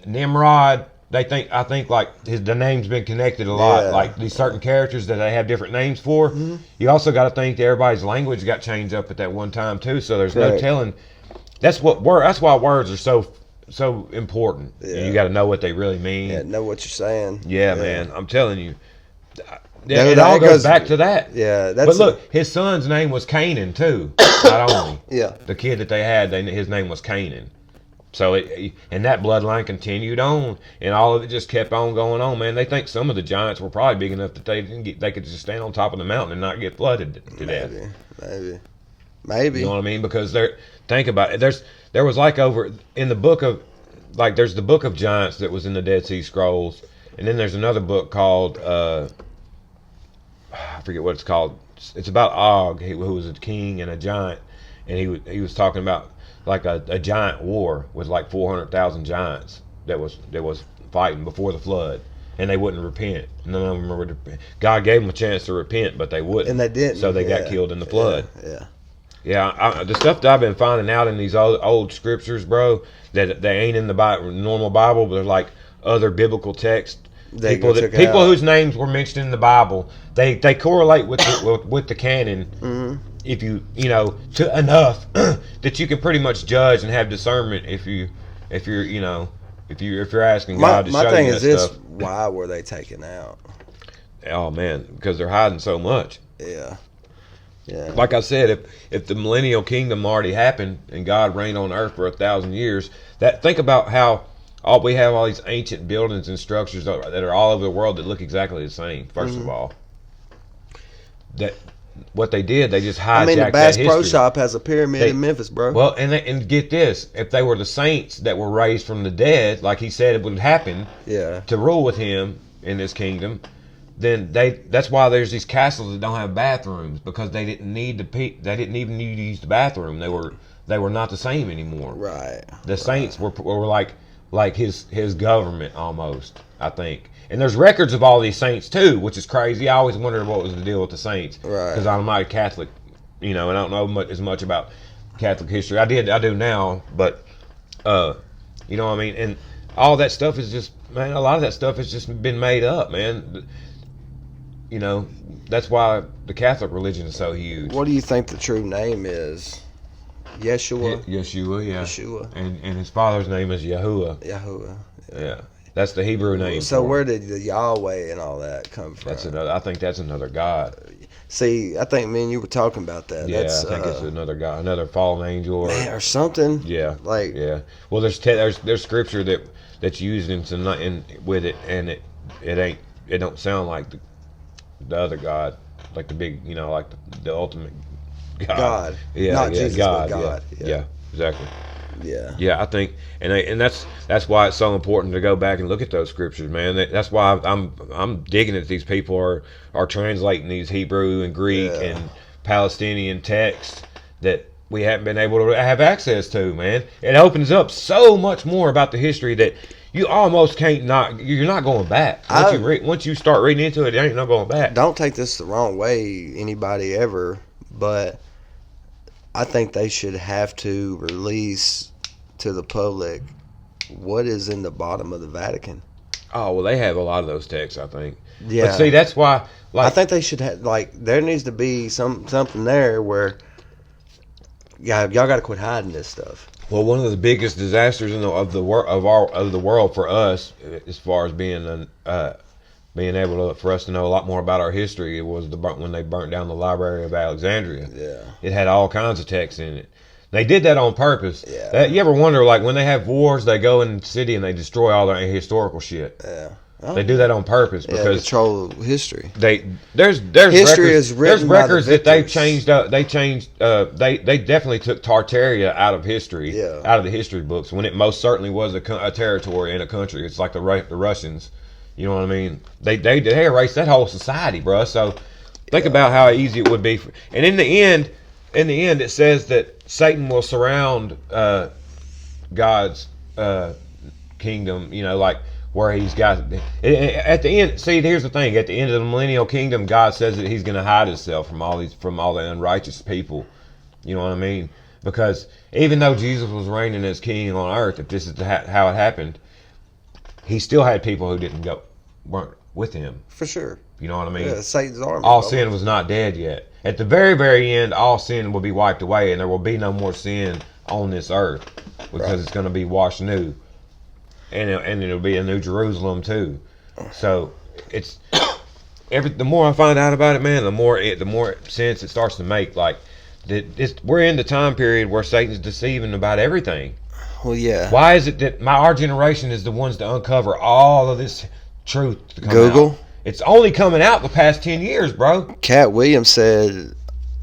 Nimrod. I think like the name's been connected a lot. Like these certain characters that they have different names for. You also got to think that everybody's language got changed up at that one time too. So there's no telling. That's why words are so important. You got to know what they really mean. Yeah, know what you're saying. Yeah, man. I'm telling you. It all goes back to that. Yeah, but look, his son's name was Canaan too. Not only. The kid that they had, his name was Canaan. So and that bloodline continued on, and all of it just kept on going on, man. They think some of the giants were probably big enough that they could just stand on top of the mountain and not get flooded to death. Maybe. You know what I mean? Because think about it. There was like over in the book of, like, there's the book of giants that was in the Dead Sea Scrolls, and then there's another book called I forget what it's called. It's about Og, who was a king and a giant, and he was talking about like a giant war with like 400,000 giants that was fighting before the flood, and they wouldn't repent. None of them were. God gave them a chance to repent, but they wouldn't, and they didn't. So they got killed in the flood. Yeah. The stuff that I've been finding out in these old scriptures, bro, that they ain't in the normal Bible, but they're like other biblical texts. People whose names were mentioned in the Bible, they correlate with the canon. If you to enough that you can pretty much judge and have discernment if you're asking God to show you that stuff. My thing is this: why were they taken out? Oh man, because they're hiding so much. Yeah. Yeah. Like I said, if the millennial kingdom already happened and God reigned on earth for 1,000 years, think about how we have all these ancient buildings and structures that are all over the world that look exactly the same. First of all, that what they did, they just hijacked I mean, the that Bass history. Pro Shop has a pyramid in Memphis, bro. Well, and get this: if they were the saints that were raised from the dead, like he said it would happen, to rule with him in this kingdom, then that's why there's these castles that don't have bathrooms, because they didn't need they didn't even need to use the bathroom. They were not the same anymore. Right. The saints were like his government almost, I think. And there's records of all these saints too, which is crazy. I always wondered what was the deal with the saints, because I'm not a Catholic, and I don't know as much about Catholic history. I do now, but you know what I mean. And all that stuff is just, man. A lot of that stuff has just been made up, man. That's why the Catholic religion is so huge. What do you think the true name is? Yeshua? Yeshua, yeah. Yeshua. And his father's name is Yahuwah. Yahuwah. Yeah. That's the Hebrew name. So where did the Yahweh and all that come from? I think that's another god. See, I think me and you were talking about that. Yeah, I think it's another god, another fallen angel or something. Yeah. Like, yeah. Well, there's scripture that's used in with it, and it don't sound like the other god, like the big, like the ultimate God. Yeah, not Jesus, God. But God. Yeah, exactly. Yeah. Yeah, I think, and that's why it's so important to go back and look at those scriptures, man. That's why I'm digging that these people are translating these Hebrew and Greek and Palestinian texts that we haven't been able to have access to, man. It opens up so much more about the history that you almost you're not going back. Once you start reading into it, there ain't no going back. Don't take this the wrong way, anybody ever, but I think they should have to release to the public what is in the bottom of the Vatican. Oh, well, they have a lot of those texts, I think. Yeah. But see, that's why, I think they should have, there needs to be something there where, y'all got to quit hiding this stuff. Well, one of the biggest disasters of the world for us, as far as being able for us to know a lot more about our history, it was when they burnt down the Library of Alexandria. Yeah. It had all kinds of texts in it. They did that on purpose. Yeah. You ever wonder, when they have wars, they go in the city and they destroy all their historical shit. Yeah. They do that on purpose because control history. There's history records, is written there's records by the that they've victors. They definitely took Tartaria out of history, out of the history books, when it most certainly was a territory in a country. It's like the Russians. You know what I mean? They erased that whole society, bro. So think about how easy it would be. And in the end, it says that Satan will surround God's kingdom. Where he's got at the end. See, here's the thing: at the end of the millennial kingdom, God says that He's going to hide Himself from all the unrighteous people. You know what I mean? Because even though Jesus was reigning as king on earth, if this is how it happened, He still had people who weren't with Him. For sure. You know what I mean? Yeah, Satan's army. All sin was not dead yet. At the very, very end, all sin will be wiped away, and there will be no more sin on this earth because it's going to be washed new. And it'll be a new Jerusalem too. So it's the more I find out about it, man, the more sense it starts to make. We're in the time period where Satan's deceiving about everything. Well, yeah. Why is it that our generation is the ones to uncover all of this truth to come Google? out? It's only coming out the past 10 years, bro. Cat Williams said,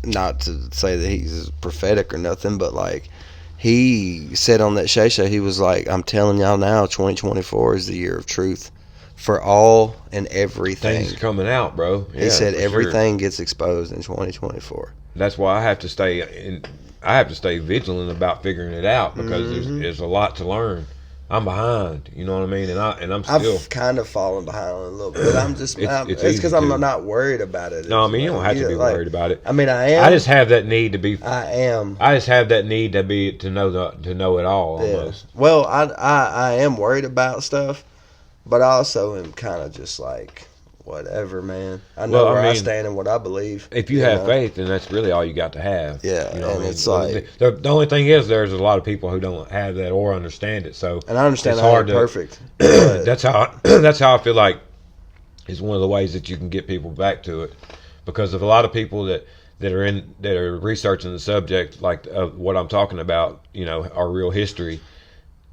not to say that he's prophetic or nothing, but he said on that Shay Show, he was like, I'm telling y'all now, 2024 is the year of truth for all and everything. Things are coming out, bro. He said everything gets exposed in 2024. That's why I have to stay vigilant about figuring it out, because there's a lot to learn. I'm behind, you know what I mean, and I'm still. I've kind of fallen behind a little bit. I'm just. It's because I'm not worried about it. No, I mean, you don't have to be worried about it. I mean, I am. I just have that need to be. I am. I just have that need to know it all almost. Well, I am worried about stuff, but I also am kind of just whatever, man. I know where I stand and what I believe. If you have faith, then that's really all you got to have. Yeah, you know and it's the only thing is there's a lot of people who don't have that or understand it. So and I understand it's hard perfect. That's how I feel like is one of the ways that you can get people back to it, because of a lot of people that that are researching the subject, like what I'm talking about, our real history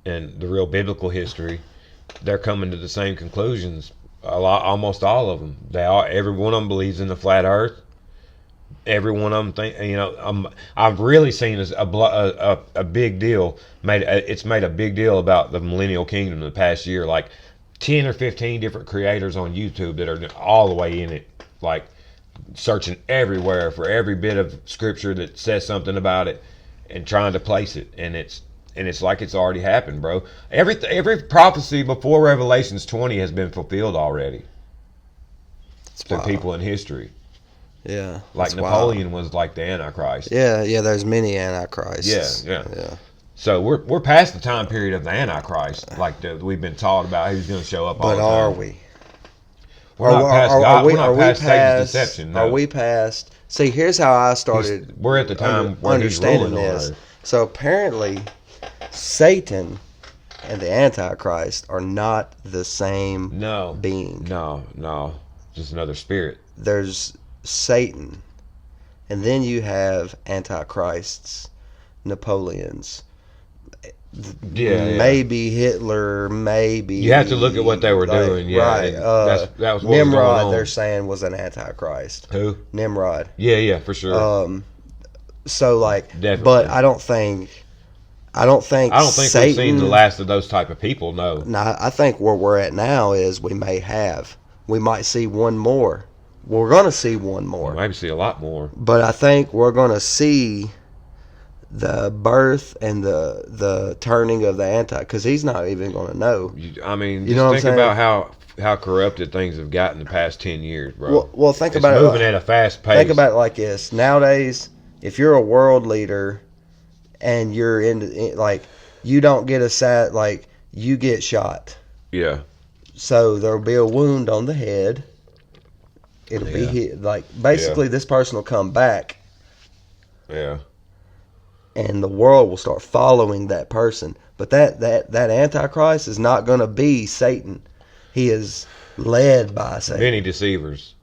and the real biblical history, they're coming to the same conclusions. Almost all of them. Every one of them believes in the flat Earth. Every one of them I've really seen a big deal it's made a big deal about the millennial kingdom in the past year. Like 10 or 15 different creators on YouTube that are all the way in it, like searching everywhere for every bit of scripture that says something about it and trying to place it, and it's like it's already happened, bro. Every prophecy before Revelations 20 has been fulfilled already to people in history. Yeah. Like Napoleon was like the Antichrist. Yeah, there's many Antichrists. Yeah. So we're past the time period of the Antichrist, like we've been taught about who's going to show up all the time. But are we? We're not past God. We're not past Satan's deception. No. Are we past? See, here's how I started. We're at the time where he's ruling on Earth. So apparently, Satan and the Antichrist are not the same being. No. Just another spirit. There's Satan, and then you have Antichrists, Napoleons. Maybe Hitler, maybe. You have to look at what they were doing, yeah. Right. That was what Nimrod, was going on. they're saying, was an Antichrist. Who? Nimrod. Yeah, for sure. So definitely. But I don't think Satan, we've seen the last of those type of people. No. I think where we're at now is we might see one more. We're going to see one more. Maybe see a lot more. But I think we're going to see the birth and the turning of the because he's not even going to know. Think about how corrupted things have gotten the past 10 years, bro. Well, think about it. It's moving at a fast pace. Think about it like this. Nowadays, if you're a world leader and you're you don't get you get shot. Yeah. So there'll be a wound on the head. It'll be hit. Basically, this person will come back. Yeah. And the world will start following that person. But that Antichrist is not going to be Satan. He is led by Satan. Many deceivers.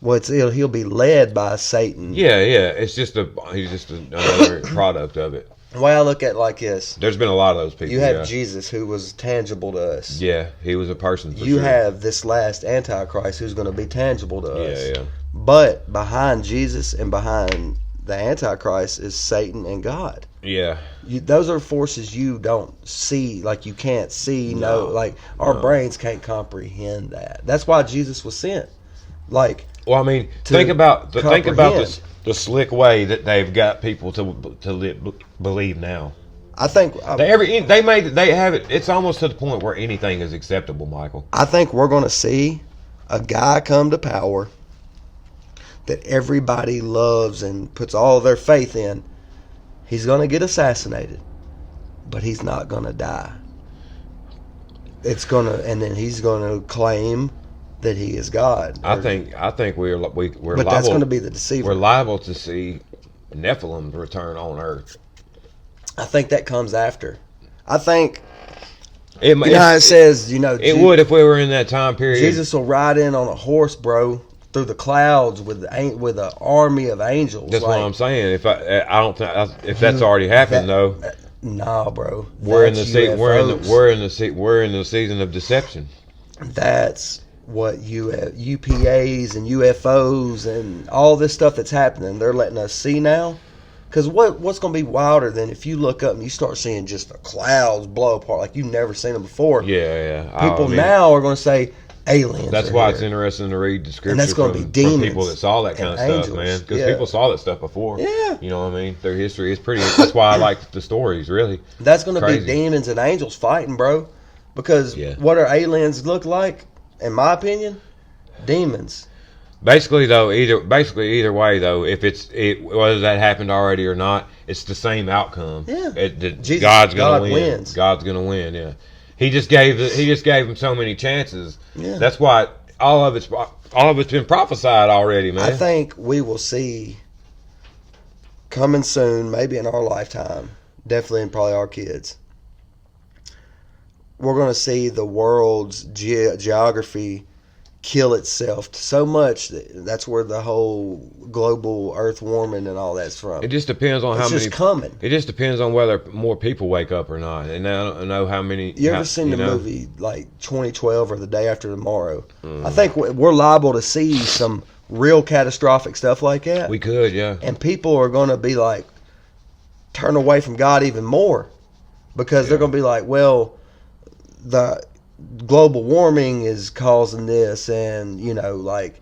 Well, he'll be led by Satan. Yeah. He's just another product of it. The way I look at it like this. There's been a lot of those people. You have Jesus, who was tangible to us. Yeah, he was a person for You sure. have this last Antichrist who's going to be tangible to us. Yeah. But behind Jesus and behind the Antichrist is Satan and God. Yeah. Those are forces you don't see, you can't see, our brains can't comprehend that. That's why Jesus was sent. Think about the slick way that they've got people to believe now. I think they have it. It's almost to the point where anything is acceptable, Michael. I think we're going to see a guy come to power that everybody loves and puts all their faith in. He's going to get assassinated, but he's not going to die. And then he's going to claim that he is God. I think we're But liable, that's going to be the deceiver. We're liable to see Nephilim return on Earth. I think that comes after. I think it says, it would if we were in that time period. Jesus will ride in on a horse, bro, through the clouds with an army of angels. That's what I'm saying. If I don't think if that's already happened though. Nah, bro. We're in the season of deception. That's what UPAs and UFOs and all this stuff that's happening. They're letting us see now. Because what's going to be wilder than if you look up and you start seeing just the clouds blow apart like you've never seen them before. Yeah. People now are going to say aliens. That's why it's interesting to read the scripture. And that's going to be demons. From people that saw that kind of angels. Stuff, man. Because people saw that stuff before. Yeah. You know what I mean? Their history is pretty. That's why I like the stories, really. That's going to be demons and angels fighting, bro. Because what are aliens look like? In my opinion, demons. Basically, either way, though, if whether that happened already or not, it's the same outcome. Yeah. God's gonna win. Wins. God's gonna win. Yeah. He just gave him so many chances. Yeah. That's why all of it's been prophesied already, man. I think we will see coming soon, maybe in our lifetime, definitely in probably our kids. We're going to see the world's geography kill itself so much that's where the whole global earth warming and all that's from. It just depends on how It's many. just coming. It just depends on whether more people wake up or not, and I don't know how many. You ever seen the movie like 2012 or The Day After Tomorrow? I think we're liable to see some real catastrophic stuff like that. We could, yeah. And people are going to be like, turn away from God even more because they're going to be like, well, the global warming is causing this, and like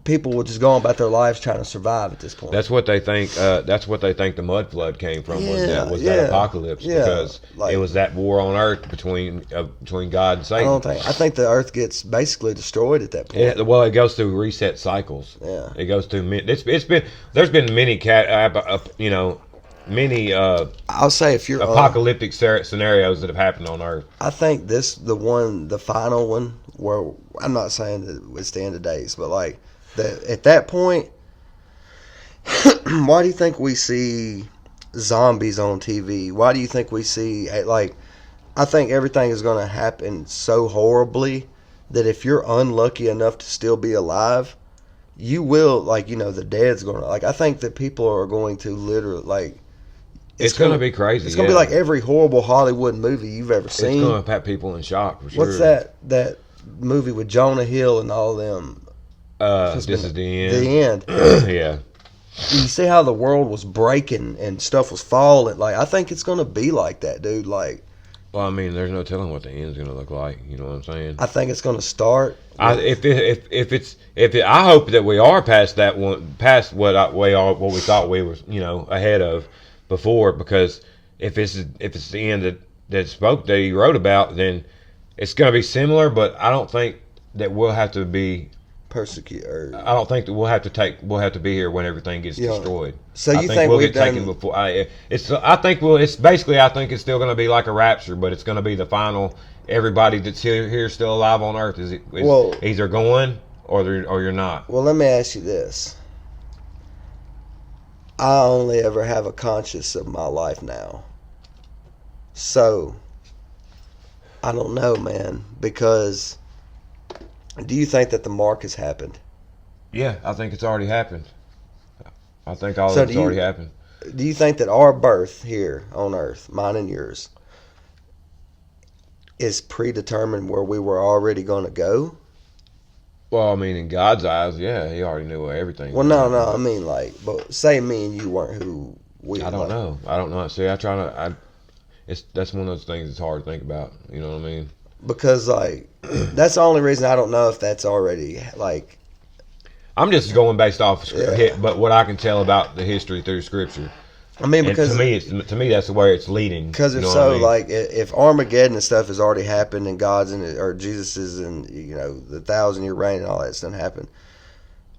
people will just go on about their lives trying to survive at this point. That's what they think. That's what they think the mud flood came from. Was that apocalypse? Because it was that war on earth between God and Satan. I think the earth gets basically destroyed at that point. Well, it goes through reset cycles. Yeah, it goes through. There's been many many I'll say if you're apocalyptic scenarios that have happened on Earth. I think the final one, where I'm not saying that it's the end of days, but like at that point, why do you think we see zombies on TV? Why do you think we see I think everything is going to happen so horribly that if you're unlucky enough to still be alive, you will the dead's going to I think that people are going to literally It's going to be crazy. It's going to be like every horrible Hollywood movie you've ever seen. It's going to have people in shock for sure. What's that movie with Jonah Hill and all them? This is the end. The end. Yeah. You see how the world was breaking and stuff was falling. I think it's going to be like that, dude. Well, I mean, there's no telling what the end's going to look like. You know what I'm saying? I think it's going to start. I hope that we are past that one, past what we thought we were, ahead of before. Because if it's the end that he wrote about, then it's going to be similar. But I don't think that we'll have to be persecuted. I don't think that we'll have to be here when everything gets destroyed. So I think we'll get taken before. I think it's still going to be like a rapture, but it's going to be the final. Everybody that's here still alive on Earth is either going or you're not. Well, let me ask you this. I only ever have a conscience of my life now. So, I don't know, man, because do you think that the mark has happened? Yeah, I think it's already happened. I think all of it's already happened. Do you think that our birth here on Earth, mine and yours, is predetermined where we were already going to go? Well, I mean, in God's eyes, yeah, he already knew everything. Well, no, I mean, but say me and you weren't who we I don't know. See, that's one of those things that's hard to think about. You know what I mean? Because, that's the only reason I don't know if that's already, I'm just going based off but what I can tell about the history through Scripture. I mean, because to me, that's where it's leading. Because if Armageddon and stuff has already happened, and God's in it, or Jesus is in, the 1,000-year reign and all that's done happen,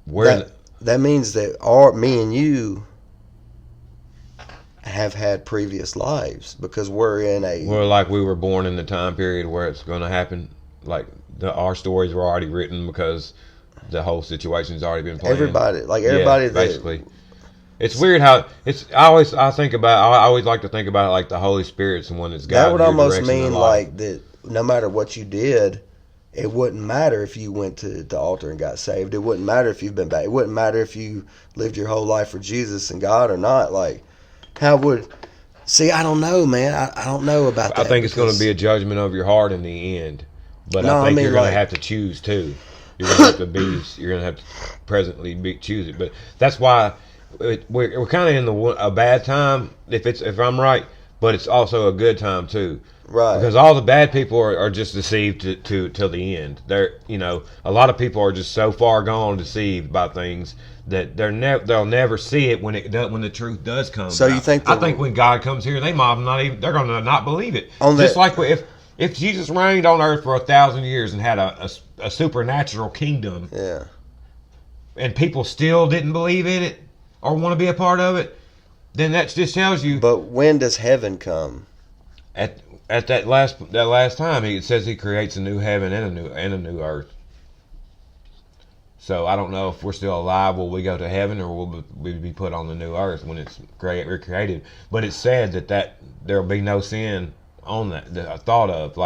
that means that me and you have had previous lives because we're like we were born in the time period where it's going to happen. Like our stories were already written because the whole situation's already been planned. Everybody basically. It's weird how I always like to think about it like the Holy Spirit's the one that's guiding. That would almost mean that no matter what you did, it wouldn't matter if you went to the altar and got saved. It wouldn't matter if you've been back. It wouldn't matter if you lived your whole life for Jesus and God or not. How would? See, I don't know, man. I don't know about that. I think it's going to be a judgment of your heart in the end. But I think you're going to have to choose too. You're going to have to presently choose it. But that's why we're kind of in a bad time if I'm right, but it's also a good time too. Right. Because all the bad people are just deceived till the end. A lot of people are just so far gone deceived by things that they'll never see it when the truth does come. So you think? I think when God comes here, they're going to not believe it. Just like if Jesus reigned on earth for 1,000 years and had a supernatural kingdom, and people still didn't believe in it or want to be a part of it, then that just tells you. But when does heaven come? At that last time, it says he creates a new heaven and a new earth. So I don't know if we're still alive. Will we go to heaven, or will we be put on the new earth when it's recreated? But it's said that there will be no sin on that I thought of,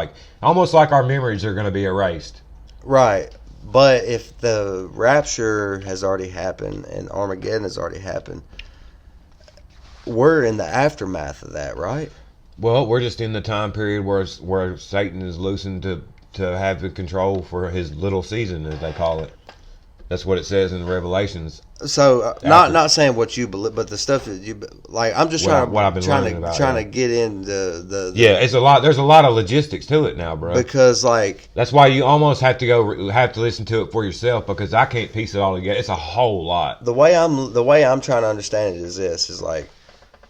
almost like our memories are going to be erased. Right. But if the rapture has already happened and Armageddon has already happened, we're in the aftermath of that, right? Well, we're just in the time period where Satan is loosened to have the control for his little season, as they call it. That's what it says in Revelations. So, not saying what you believe, but the stuff that you like. I'm just trying to get into the yeah. It's a lot. There's a lot of logistics to it now, bro. Because like that's why you almost have to listen to it for yourself, because I can't piece it all together. It's a whole lot. The way I'm trying to understand it is like,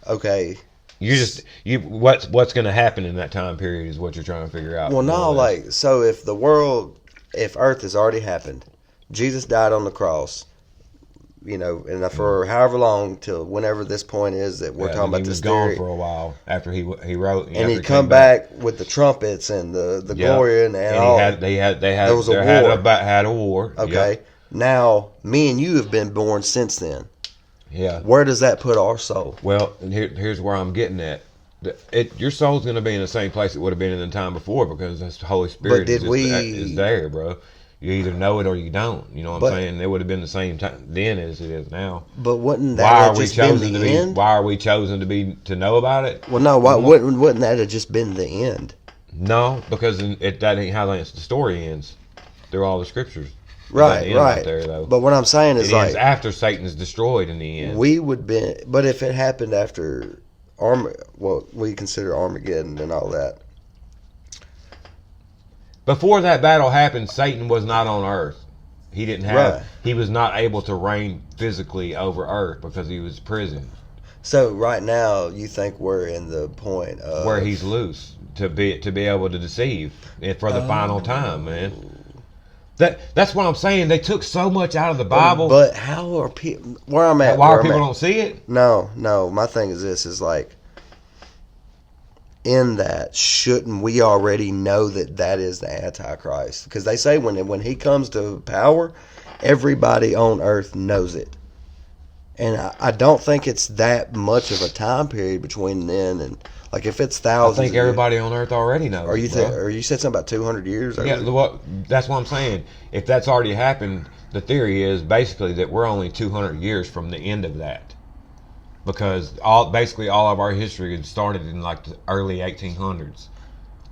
okay. What's going to happen in that time period is what you're trying to figure out. Well, no, like, so if Earth has already happened, Jesus died on the cross, and for however long till whenever this point is that we're talking about this theory. He was gone for a while after he wrote, and he'd come back with the trumpets and the glory and all. They had there was a war. Okay, now me and you have been born since then. Yeah. Where does that put our soul? Well, here's where I'm getting at. Your soul's going to be in the same place it would have been in the time before, because the Holy Spirit is there, bro. You either know it or you don't. You know what I'm saying? It would have been the same time then as it is now. But wouldn't that have just been the end? Why are we chosen to know about it? Well, no. Wouldn't that have just been the end? No, because that ain't how the story ends through all the scriptures. Right. There, though. But what I'm saying is, ends after Satan's destroyed in the end. We would be, but if it happened after what we consider Armageddon and all that. Before that battle happened, Satan was not on Earth. He didn't have. Right. He was not able to reign physically over Earth because he was prisoned. So right now, you think we're in the point of where he's loose to be able to deceive for the final time, man. That's what I'm saying. They took so much out of the Bible. But how are people? Where I'm at? Why people don't see it? No. My thing is this: is like, in that, shouldn't we already know that is the Antichrist? Because they say when he comes to power, everybody on Earth knows it, and I don't think it's that much of a time period between then and. Like if it's thousands, I think everybody on Earth already knows. Or you said something about 200 years? Yeah, that's what I'm saying. If that's already happened, the theory is basically that we're only 200 years from the end of that, because all of our history had started in like the early 1800s.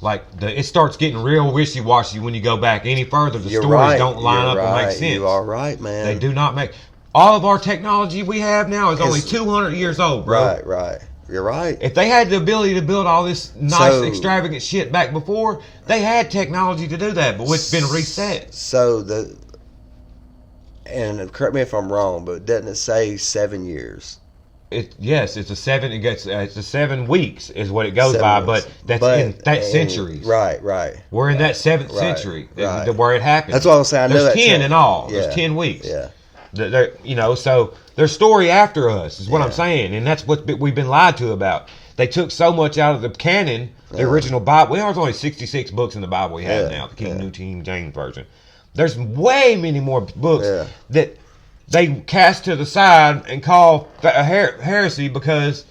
Like it starts getting real wishy-washy when you go back any further. The stories don't line up and make sense. You are right, man. They do not make. All of our technology we have now is only 200 years old, bro. Right. You're right. If they had the ability to build all this nice, extravagant shit back before, they had technology to do that, but it's been reset. So and correct me if I'm wrong, but doesn't it say 7 years? Yes, it's a 7. It's a 7 weeks is what it goes by, but that's in that centuries. Right. We're in that 7th century where it happened. That's what I was saying. There's 10 in all. There's 10 weeks. Yeah. So their story after us is what I'm saying, and that's what we've been lied to about. They took so much out of the canon, the original Bible. There's only 66 books in the Bible we have now, the New King James Version. There's way many more books that they cast to the side and call a heresy because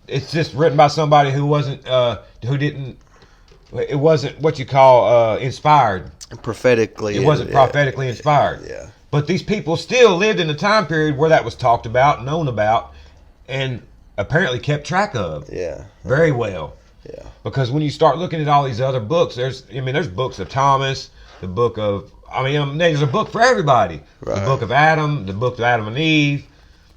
it's just written by somebody who wasn't, it wasn't what you call inspired. Prophetically. It wasn't prophetically inspired. Yeah. But these people still lived in a time period where that was talked about, known about, and apparently kept track of. Yeah. Very well. Yeah. Because when you start looking at all these other books, there's books of Thomas, there's a book for everybody. Right. The book of Adam, the book of Adam and Eve,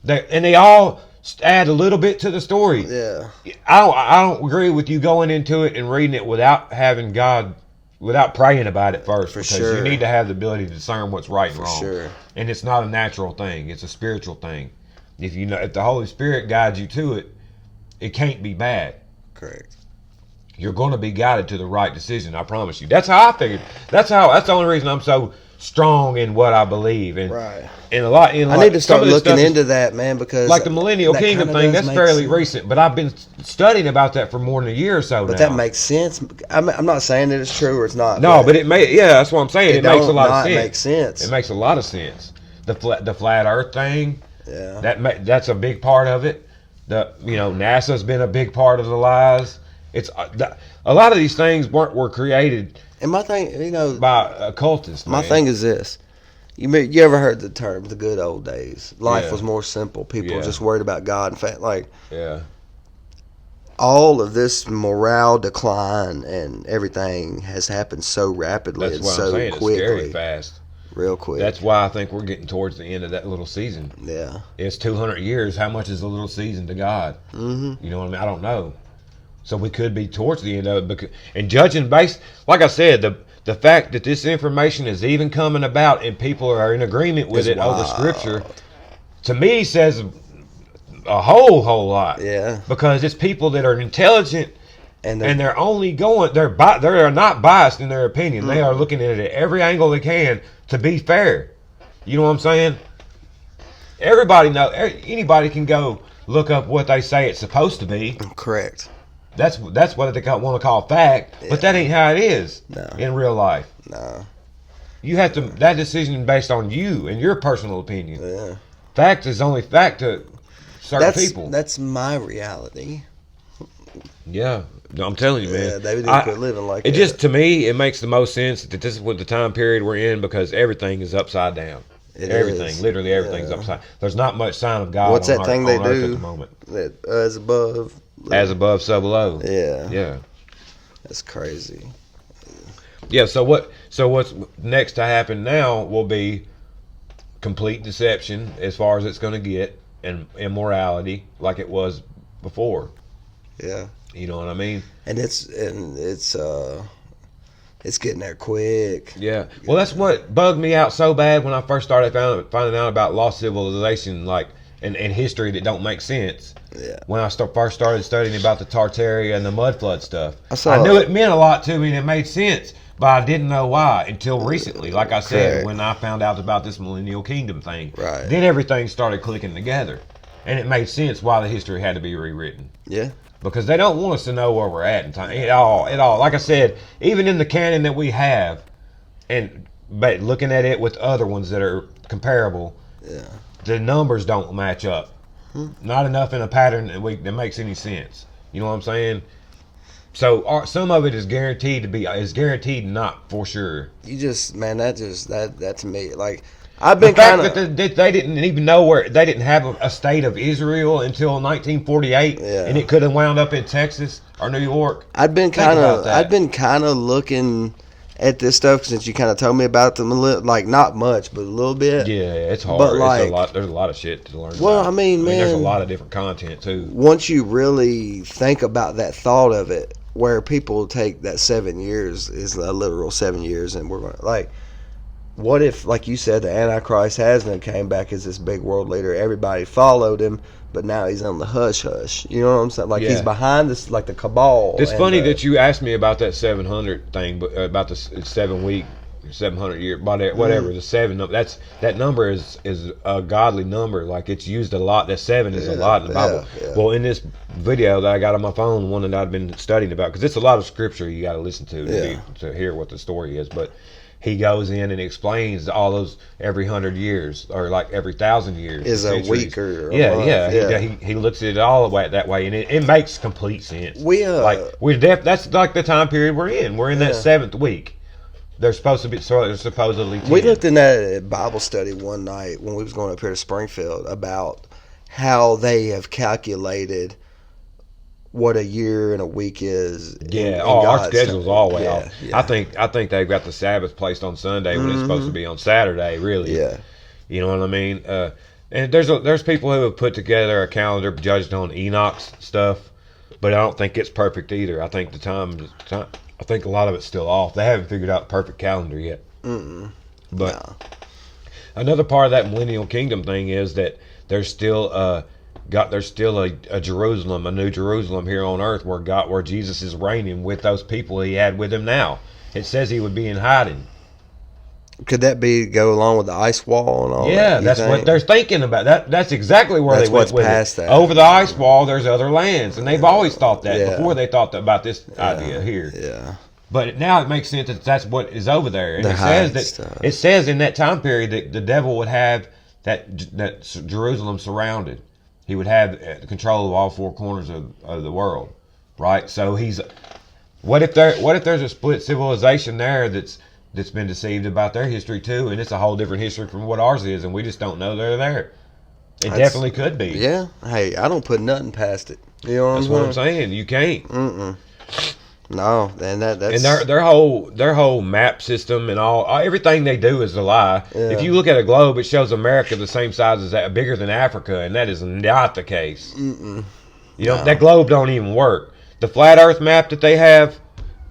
and they all add a little bit to the story. Yeah. I don't agree with you going into it and reading it without having God. Without praying about it first, because you need to have the ability to discern what's right and wrong. Sure. And it's not a natural thing; it's a spiritual thing. If the Holy Spirit guides you to it, it can't be bad. Correct. You're going to be guided to the right decision. I promise you. That's how I figured. That's the only reason I'm so strong in what I believe. And right. And I need to start looking into that, man, because like the Millennial Kingdom thing, that's fairly recent. But I've been studying about that for more than a year or so now. But that makes sense. I'm not saying that it's true or it's not. No, but it may. Yeah, that's what I'm saying. It makes a lot of sense. Makes sense. It makes a lot of sense. The flat Earth thing. Yeah. That's a big part of it. NASA's been a big part of the lies. It's a lot of these things were created And my thing, by occultists. my Man. thing is this. You ever heard the term "the good old days"? Life Yeah. was more simple. People were Yeah. just worried about God. In fact, like Yeah. all of this morale decline and everything has happened so rapidly That's and what so I'm saying. It's quickly, scary fast. real quick. That's why I think we're getting towards the end of that little season. Yeah. It's 200 years. How much is a little season to God? Mm-hmm. You know what I mean? I don't know. So we could be towards the end of it. Because, and judging based, like I said, the fact that this information is even coming about and people are in agreement with It's it over wild. Scripture, to me says a whole lot. Yeah. Because it's people that are intelligent And and they're only going. They're not biased in their opinion. They are looking at it at every angle they can to be fair. You know what I'm saying? Everybody know. Anybody can go look up what they say it's supposed to be. correct. That's what they want to call fact. But that ain't how it is No. in real life. No. You have to. That decision is based on you and your personal opinion. Yeah. Fact is only fact to certain people. That's my reality. Yeah, I'm telling you, man. Yeah, they need to quit living like it. that. Just to me, it makes the most sense that this is what the time period we're in because everything is upside down. Everything, is. literally everything's Yeah. upside. There's not much sign of God. What's on that thing they on Earth do? at the moment? That as above. As above, so below. Yeah. Yeah. That's crazy. Yeah. So what's next to happen now will be complete deception as far as it's going to get, and immorality like it was before. Yeah. You know what I mean? And it's getting there quick. Yeah. Well, that's what bugged me out so bad when I first started finding out about lost civilization, like and history that don't make sense. Yeah. When I first started studying about the Tartaria and the mud flood stuff, I knew it meant a lot to me and it made sense, but I didn't know why until recently. Like I said, Correct. when I found out about this millennial kingdom thing, Right. then everything started clicking together, and it made sense why the history had to be rewritten. Yeah. Because they don't want us to know where we're at in time. It all. Like I said, even in the canon that we have, but looking at it with other ones that are comparable, Yeah. the numbers don't match up. Not enough in a pattern that makes any sense. You know what I'm saying? So some of it is guaranteed not for sure. You just that to me, like I've The been fact kind that of they didn't even know where they didn't have a state of Israel until 1948, Yeah. and it could have wound up in Texas or New York. I've been Think about that. kind of looking at this stuff since you kind of told me about them a little, like not much, but a little bit. Yeah, it's hard. But, It's like- a lot. There's a lot of shit to learn. Well, about. I mean, there's a man- lot of different content too. Once you really think about that thought of it, where people take that 7 years is a literal 7 years, and we're going to, like, what if, like you said, the Antichrist hasn't came back as this big world leader, everybody followed him, but now he's on the hush hush. You know what I'm saying? Like, Yeah. he's behind this, like the cabal. It's and funny the- that you asked me about that 700 thing, but about the 7 week, 700 year, whatever the seven. That number is a godly number. Like it's used a lot. That 7 is a lot in the Bible. yeah. Well, in this video that I got on my phone, one that I've been studying about, because it's a lot of scripture you got to listen to to hear what the story is. But he goes in and explains all those every 100 years or like every 1,000 years Is a centuries. week or a yeah, month, yeah. yeah. He looks at it all the way that way, and it makes complete sense. That's like the time period we're in. We're in that 7th week. They're supposedly 10. We looked in that Bible study one night when we was going up here to Springfield about how they have calculated what a year and a week is. Yeah, in our God's schedule's time. all the way Yeah, off. yeah. I think they've got the Sabbath placed on Sunday when it's supposed to be on Saturday. Really, Yeah. You know what I mean? And there's people who have put together a calendar judged on Enoch's stuff, but I don't think it's perfect either. I think I think a lot of it's still off. They haven't figured out the perfect calendar yet. But another part of that millennial kingdom thing is that there's still a Jerusalem, a new Jerusalem here on earth where Jesus is reigning with those people he had with him now. It says he would be in hiding. Could that go along with the ice wall and all that? Yeah, you that's think? what they're thinking about. That's exactly where That's they went what's with past it. that. Over the ice wall, there's other lands, and they've always thought that Yeah. before they thought about this idea here. Yeah. But now it makes sense that that's what is over there, and The it says hiding that stuff. it says in that time period that the devil would have that Jerusalem surrounded. He would have control of all 4 corners of the world, right? So What if there's a split civilization there that's been deceived about their history too, and it's a whole different history from what ours is, and we just don't know they're there. Definitely could be. Yeah. Hey, I don't put nothing past it. You know That's what I'm saying. You can't. No, and that's And their whole map system and everything they do is a lie. Yeah. If you look at a globe, it shows America the same size as that, bigger than Africa, and that is not the case. You know, that globe don't even work. The flat Earth map that they have,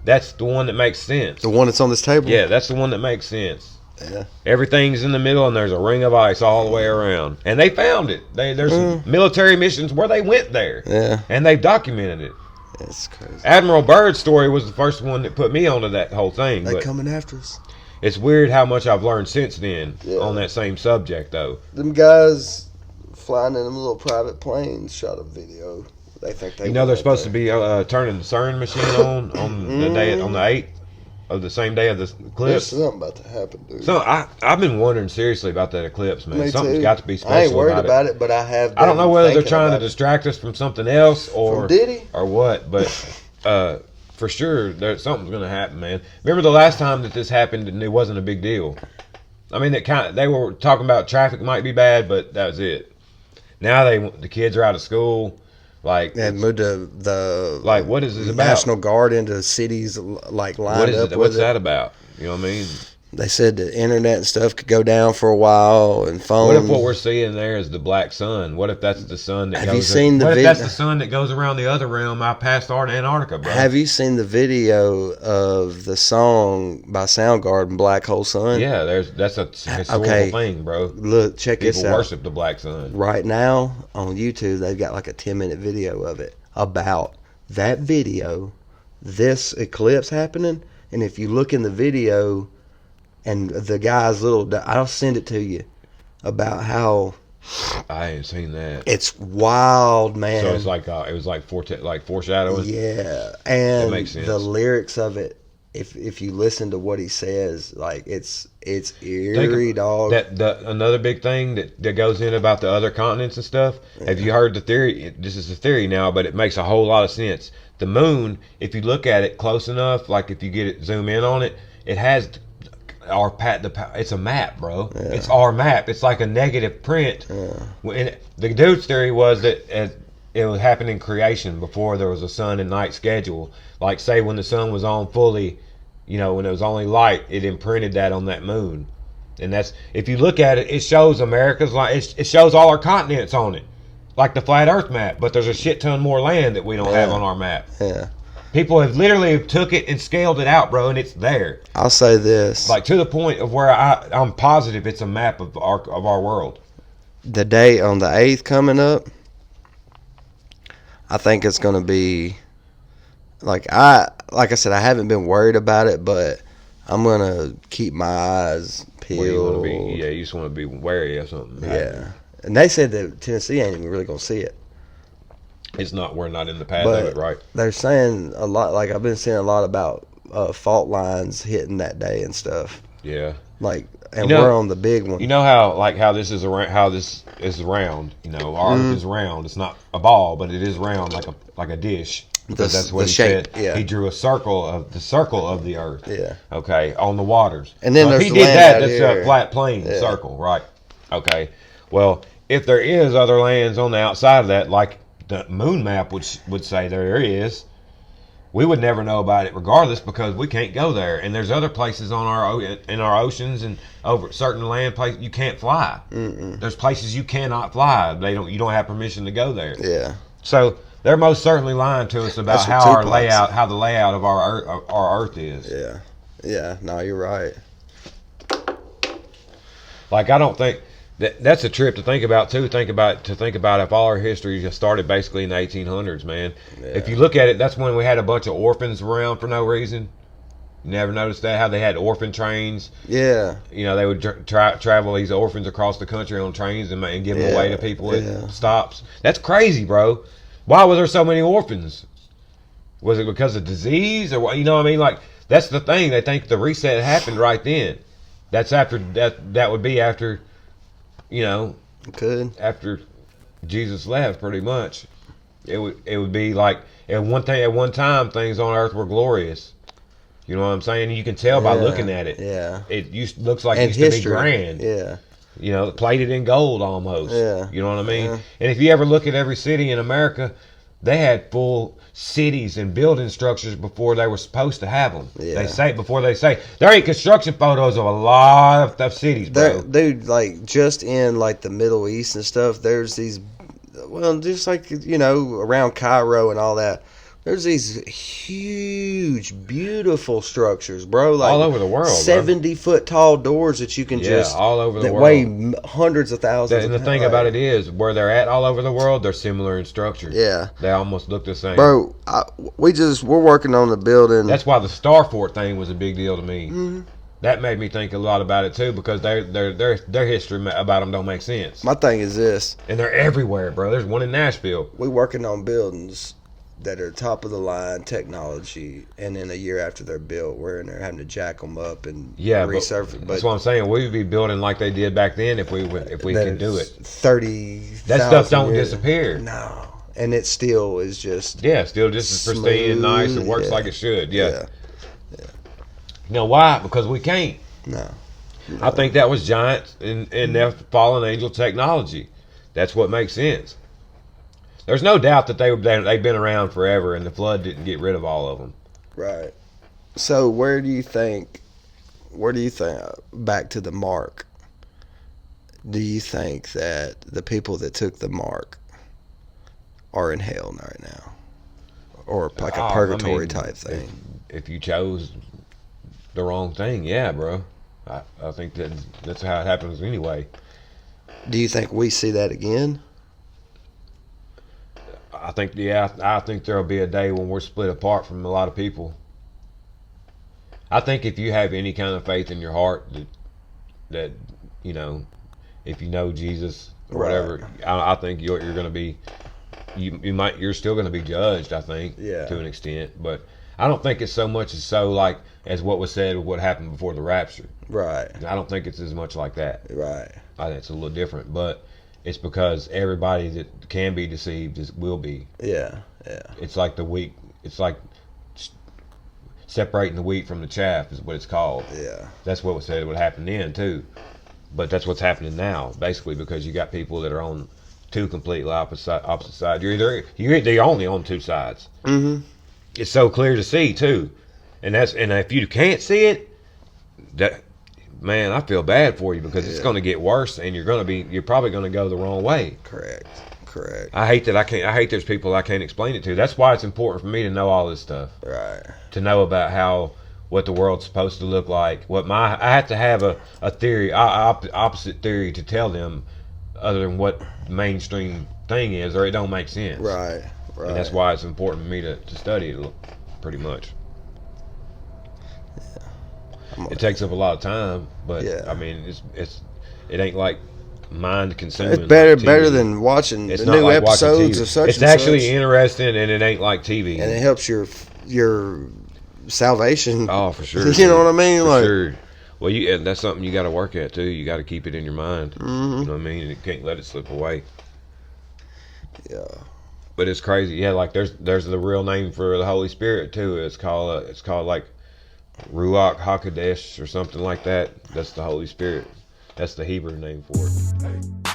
that's the one that makes sense. the one that's on this table. Yeah, that's the one that makes sense. Yeah. Everything's in the middle, and there's a ring of ice all the way around. And they found it. There's military missions where they went there. Yeah. And they've documented it. It's crazy. Admiral Byrd's story was the first one that put me onto that whole thing. They But coming after us. it's weird how much I've learned since then Yeah. on that same subject, though. Them guys flying in them little private planes shot a video. They think they. You know, they're supposed to be turning the CERN machine on the day on the 8th of the same day of the There's eclipse. something about to happen, dude. So I've been wondering seriously about that eclipse, man. Me Something's too. got to be special I ain't worried about it, but I have. I don't know been whether they're thinking trying to about it. distract us from something else or From Diddy? or what, but for sure something's going to happen, man. Remember the last time that this happened and it wasn't a big deal. I mean, they were talking about traffic might be bad, but that was it. Now the kids are out of school, like They moved the like what is this about? National Guard into cities like lined What is up it? with What's that about? You know what I mean? They said the internet and stuff could go down for a while and phones. What if what we're seeing there is the black sun? What if that's the sun that Have goes? you seen the what if vid- that's the sun that goes around the other realm out past Antarctica, bro? Have you seen the video of the song by Soundgarden, Black Hole Sun? Yeah, that's a historical Okay. thing, bro. Look, check this People out. worship the black sun. Right now on YouTube, they've got like a 10-minute video of it about that video, this eclipse happening. And if you look in the video and the guy's I'll send it to you, about how I ain't seen that. it's wild, man. So it's like it was like foreshadowing. Yeah, and makes sense. the lyrics of it, if you listen to what he says, like it's eerie, dog. Another big thing that goes in about the other continents and stuff. Have you heard the theory? This is a theory now, but it makes a whole lot of sense. The moon, if you look at it close enough, like if you get it zoom in on it, it has it's a map, bro. Yeah. It's our map. It's like a negative print. Yeah. And the dude's theory was that it would happen in creation before there was a sun and night schedule. Like say when the sun was on fully, you know, when it was only light, it imprinted that on that moon. And that's, if you look at it, it shows America's it shows all our continents on it, like the flat Earth map. But there's a shit ton more land that we don't have on our map. Yeah. People have literally took it and scaled it out, bro, and it's there. I'll say this: Like to the point of where I'm positive it's a map of our world. the day on the 8th coming up, I think it's going to be like I said, I haven't been worried about it, but I'm going to keep my eyes peeled. Where you want to be? Yeah, you just want to be wary of something. Yeah. And they said that Tennessee ain't even really going to see it. We're not in the path But of it, right? they're saying a lot, like I've been seeing a lot about fault lines hitting that day and stuff. Yeah. Like, and You know- we're on the big one. You know how this is round. You know, our Earth is round. It's not a ball, but it is round like a dish. Because that's what the he shape, said. yeah. He drew a circle of the Earth. Yeah. Okay, on the waters. And then So if there's he the did land that. out That's here. a flat plane Yeah. circle, right? Okay. Well, if there is other lands on the outside of that, like the moon map would say there is, we would never know about it regardless because we can't go there. And there's other places in our oceans and over certain land places you can't fly. There's places you cannot fly. You don't have permission to go there. Yeah. So they're most certainly lying to us about That's what how Tupac's- the layout of our Earth is. Yeah. Yeah. No, you're right. Like I don't think that's a trip to think about too. Think about if all our history just started basically in the 1800s, man. Yeah. If you look at it, that's when we had a bunch of orphans around for no reason. You never noticed that, how they had orphan trains. Yeah. You know, they would travel these orphans across the country on trains and give them away to people at stops. That's crazy, bro. Why was there so many orphans? Was it because of disease or what? You know what I mean? Like that's the thing. They think the reset happened right then. That's after that would be after, you know, Could. after Jesus left, pretty much. it would be like at one time things on earth were glorious. You know what I'm saying? You can tell by looking at it. Yeah. Looks like And it used history. to be grand. Yeah. You know, plated in gold almost. Yeah. You know what I mean? Yeah. And if you ever look at every city in America, they had full cities and building structures before they were supposed to have them. Yeah. They say there ain't construction photos of a lot of cities, bro. Dude, like just in like the Middle East and stuff, there's these, well, just like, you know, around Cairo and all that. There's these huge, beautiful structures, bro. Like all over the world, 70-foot tall doors that you can just all over the that world. Weigh hundreds of thousands. And the thing about it is, where they're at all over the world, they're similar in structure. Yeah, they almost look the same, bro. We're working on the building. That's why the Starfort thing was a big deal to me. Mm-hmm. That made me think a lot about it too, because their history about them don't make sense. My thing is this, and they're everywhere, bro. There's one in Nashville. We're working on buildings that are top of the line technology, and then a year after they're built, we're in there having to jack them up and resurface. But that's what I'm saying. We would be building like they did back then if we could do it. 30. That stuff don't disappear. No, and it still is just still just as pristine and nice and works like it should. Yeah. Yeah. You know why? Because we can't. No. I think that was giant in their fallen angel technology. That's what makes sense. There's no doubt that they've been around forever, and the flood didn't get rid of all of them. Right. So where do you think? Back to the mark. Do you think that the people that took the mark are in hell right now, or like a purgatory type thing? If you chose the wrong thing, yeah, bro. I think that's how it happens anyway. Do you think we see that again? I think there'll be a day when we're split apart from a lot of people. I think if you have any kind of faith in your heart that you know, if you know Jesus or whatever, I think you're going to be you're still going to be judged. I think to an extent, but I don't think it's so much as what was said of what happened before the rapture. Right. I don't think it's as much like that. Right. I think it's a little different, but it's because everybody that can be deceived will be. Yeah. It's like the wheat. It's like separating the wheat from the chaff is what it's called. Yeah. That's what was said would happen then too, but that's what's happening now, basically, because you got people that are on two completely opposite sides. You're only on two sides. Mm-hmm. It's so clear to see too, and if you can't see it, man, I feel bad for you, because it's going to get worse, and you're probably going to go the wrong way. Correct. I hate there's people I can't explain it to. That's why it's important for me to know all this stuff. Right. To know about what the world's supposed to look like. I have to have a theory, opposite theory to tell them, other than what the mainstream thing is, or it don't make sense. Right. And that's why it's important for me to study it pretty much. It takes up a lot of time, but I mean, it ain't like mind consuming. It's better like than watching it's the not new like episodes of such. It's actually interesting, and it ain't like TV. And it helps your salvation. Oh, for sure. You know what I mean? For like, sure. Well, and that's something you got to work at too. You got to keep it in your mind. Mm-hmm. You know what I mean? You can't let it slip away. Yeah. But it's crazy. Yeah, like there's the real name for the Holy Spirit too. It's called like Ruach HaKodesh or something like that. That's the Holy Spirit. That's the Hebrew name for it.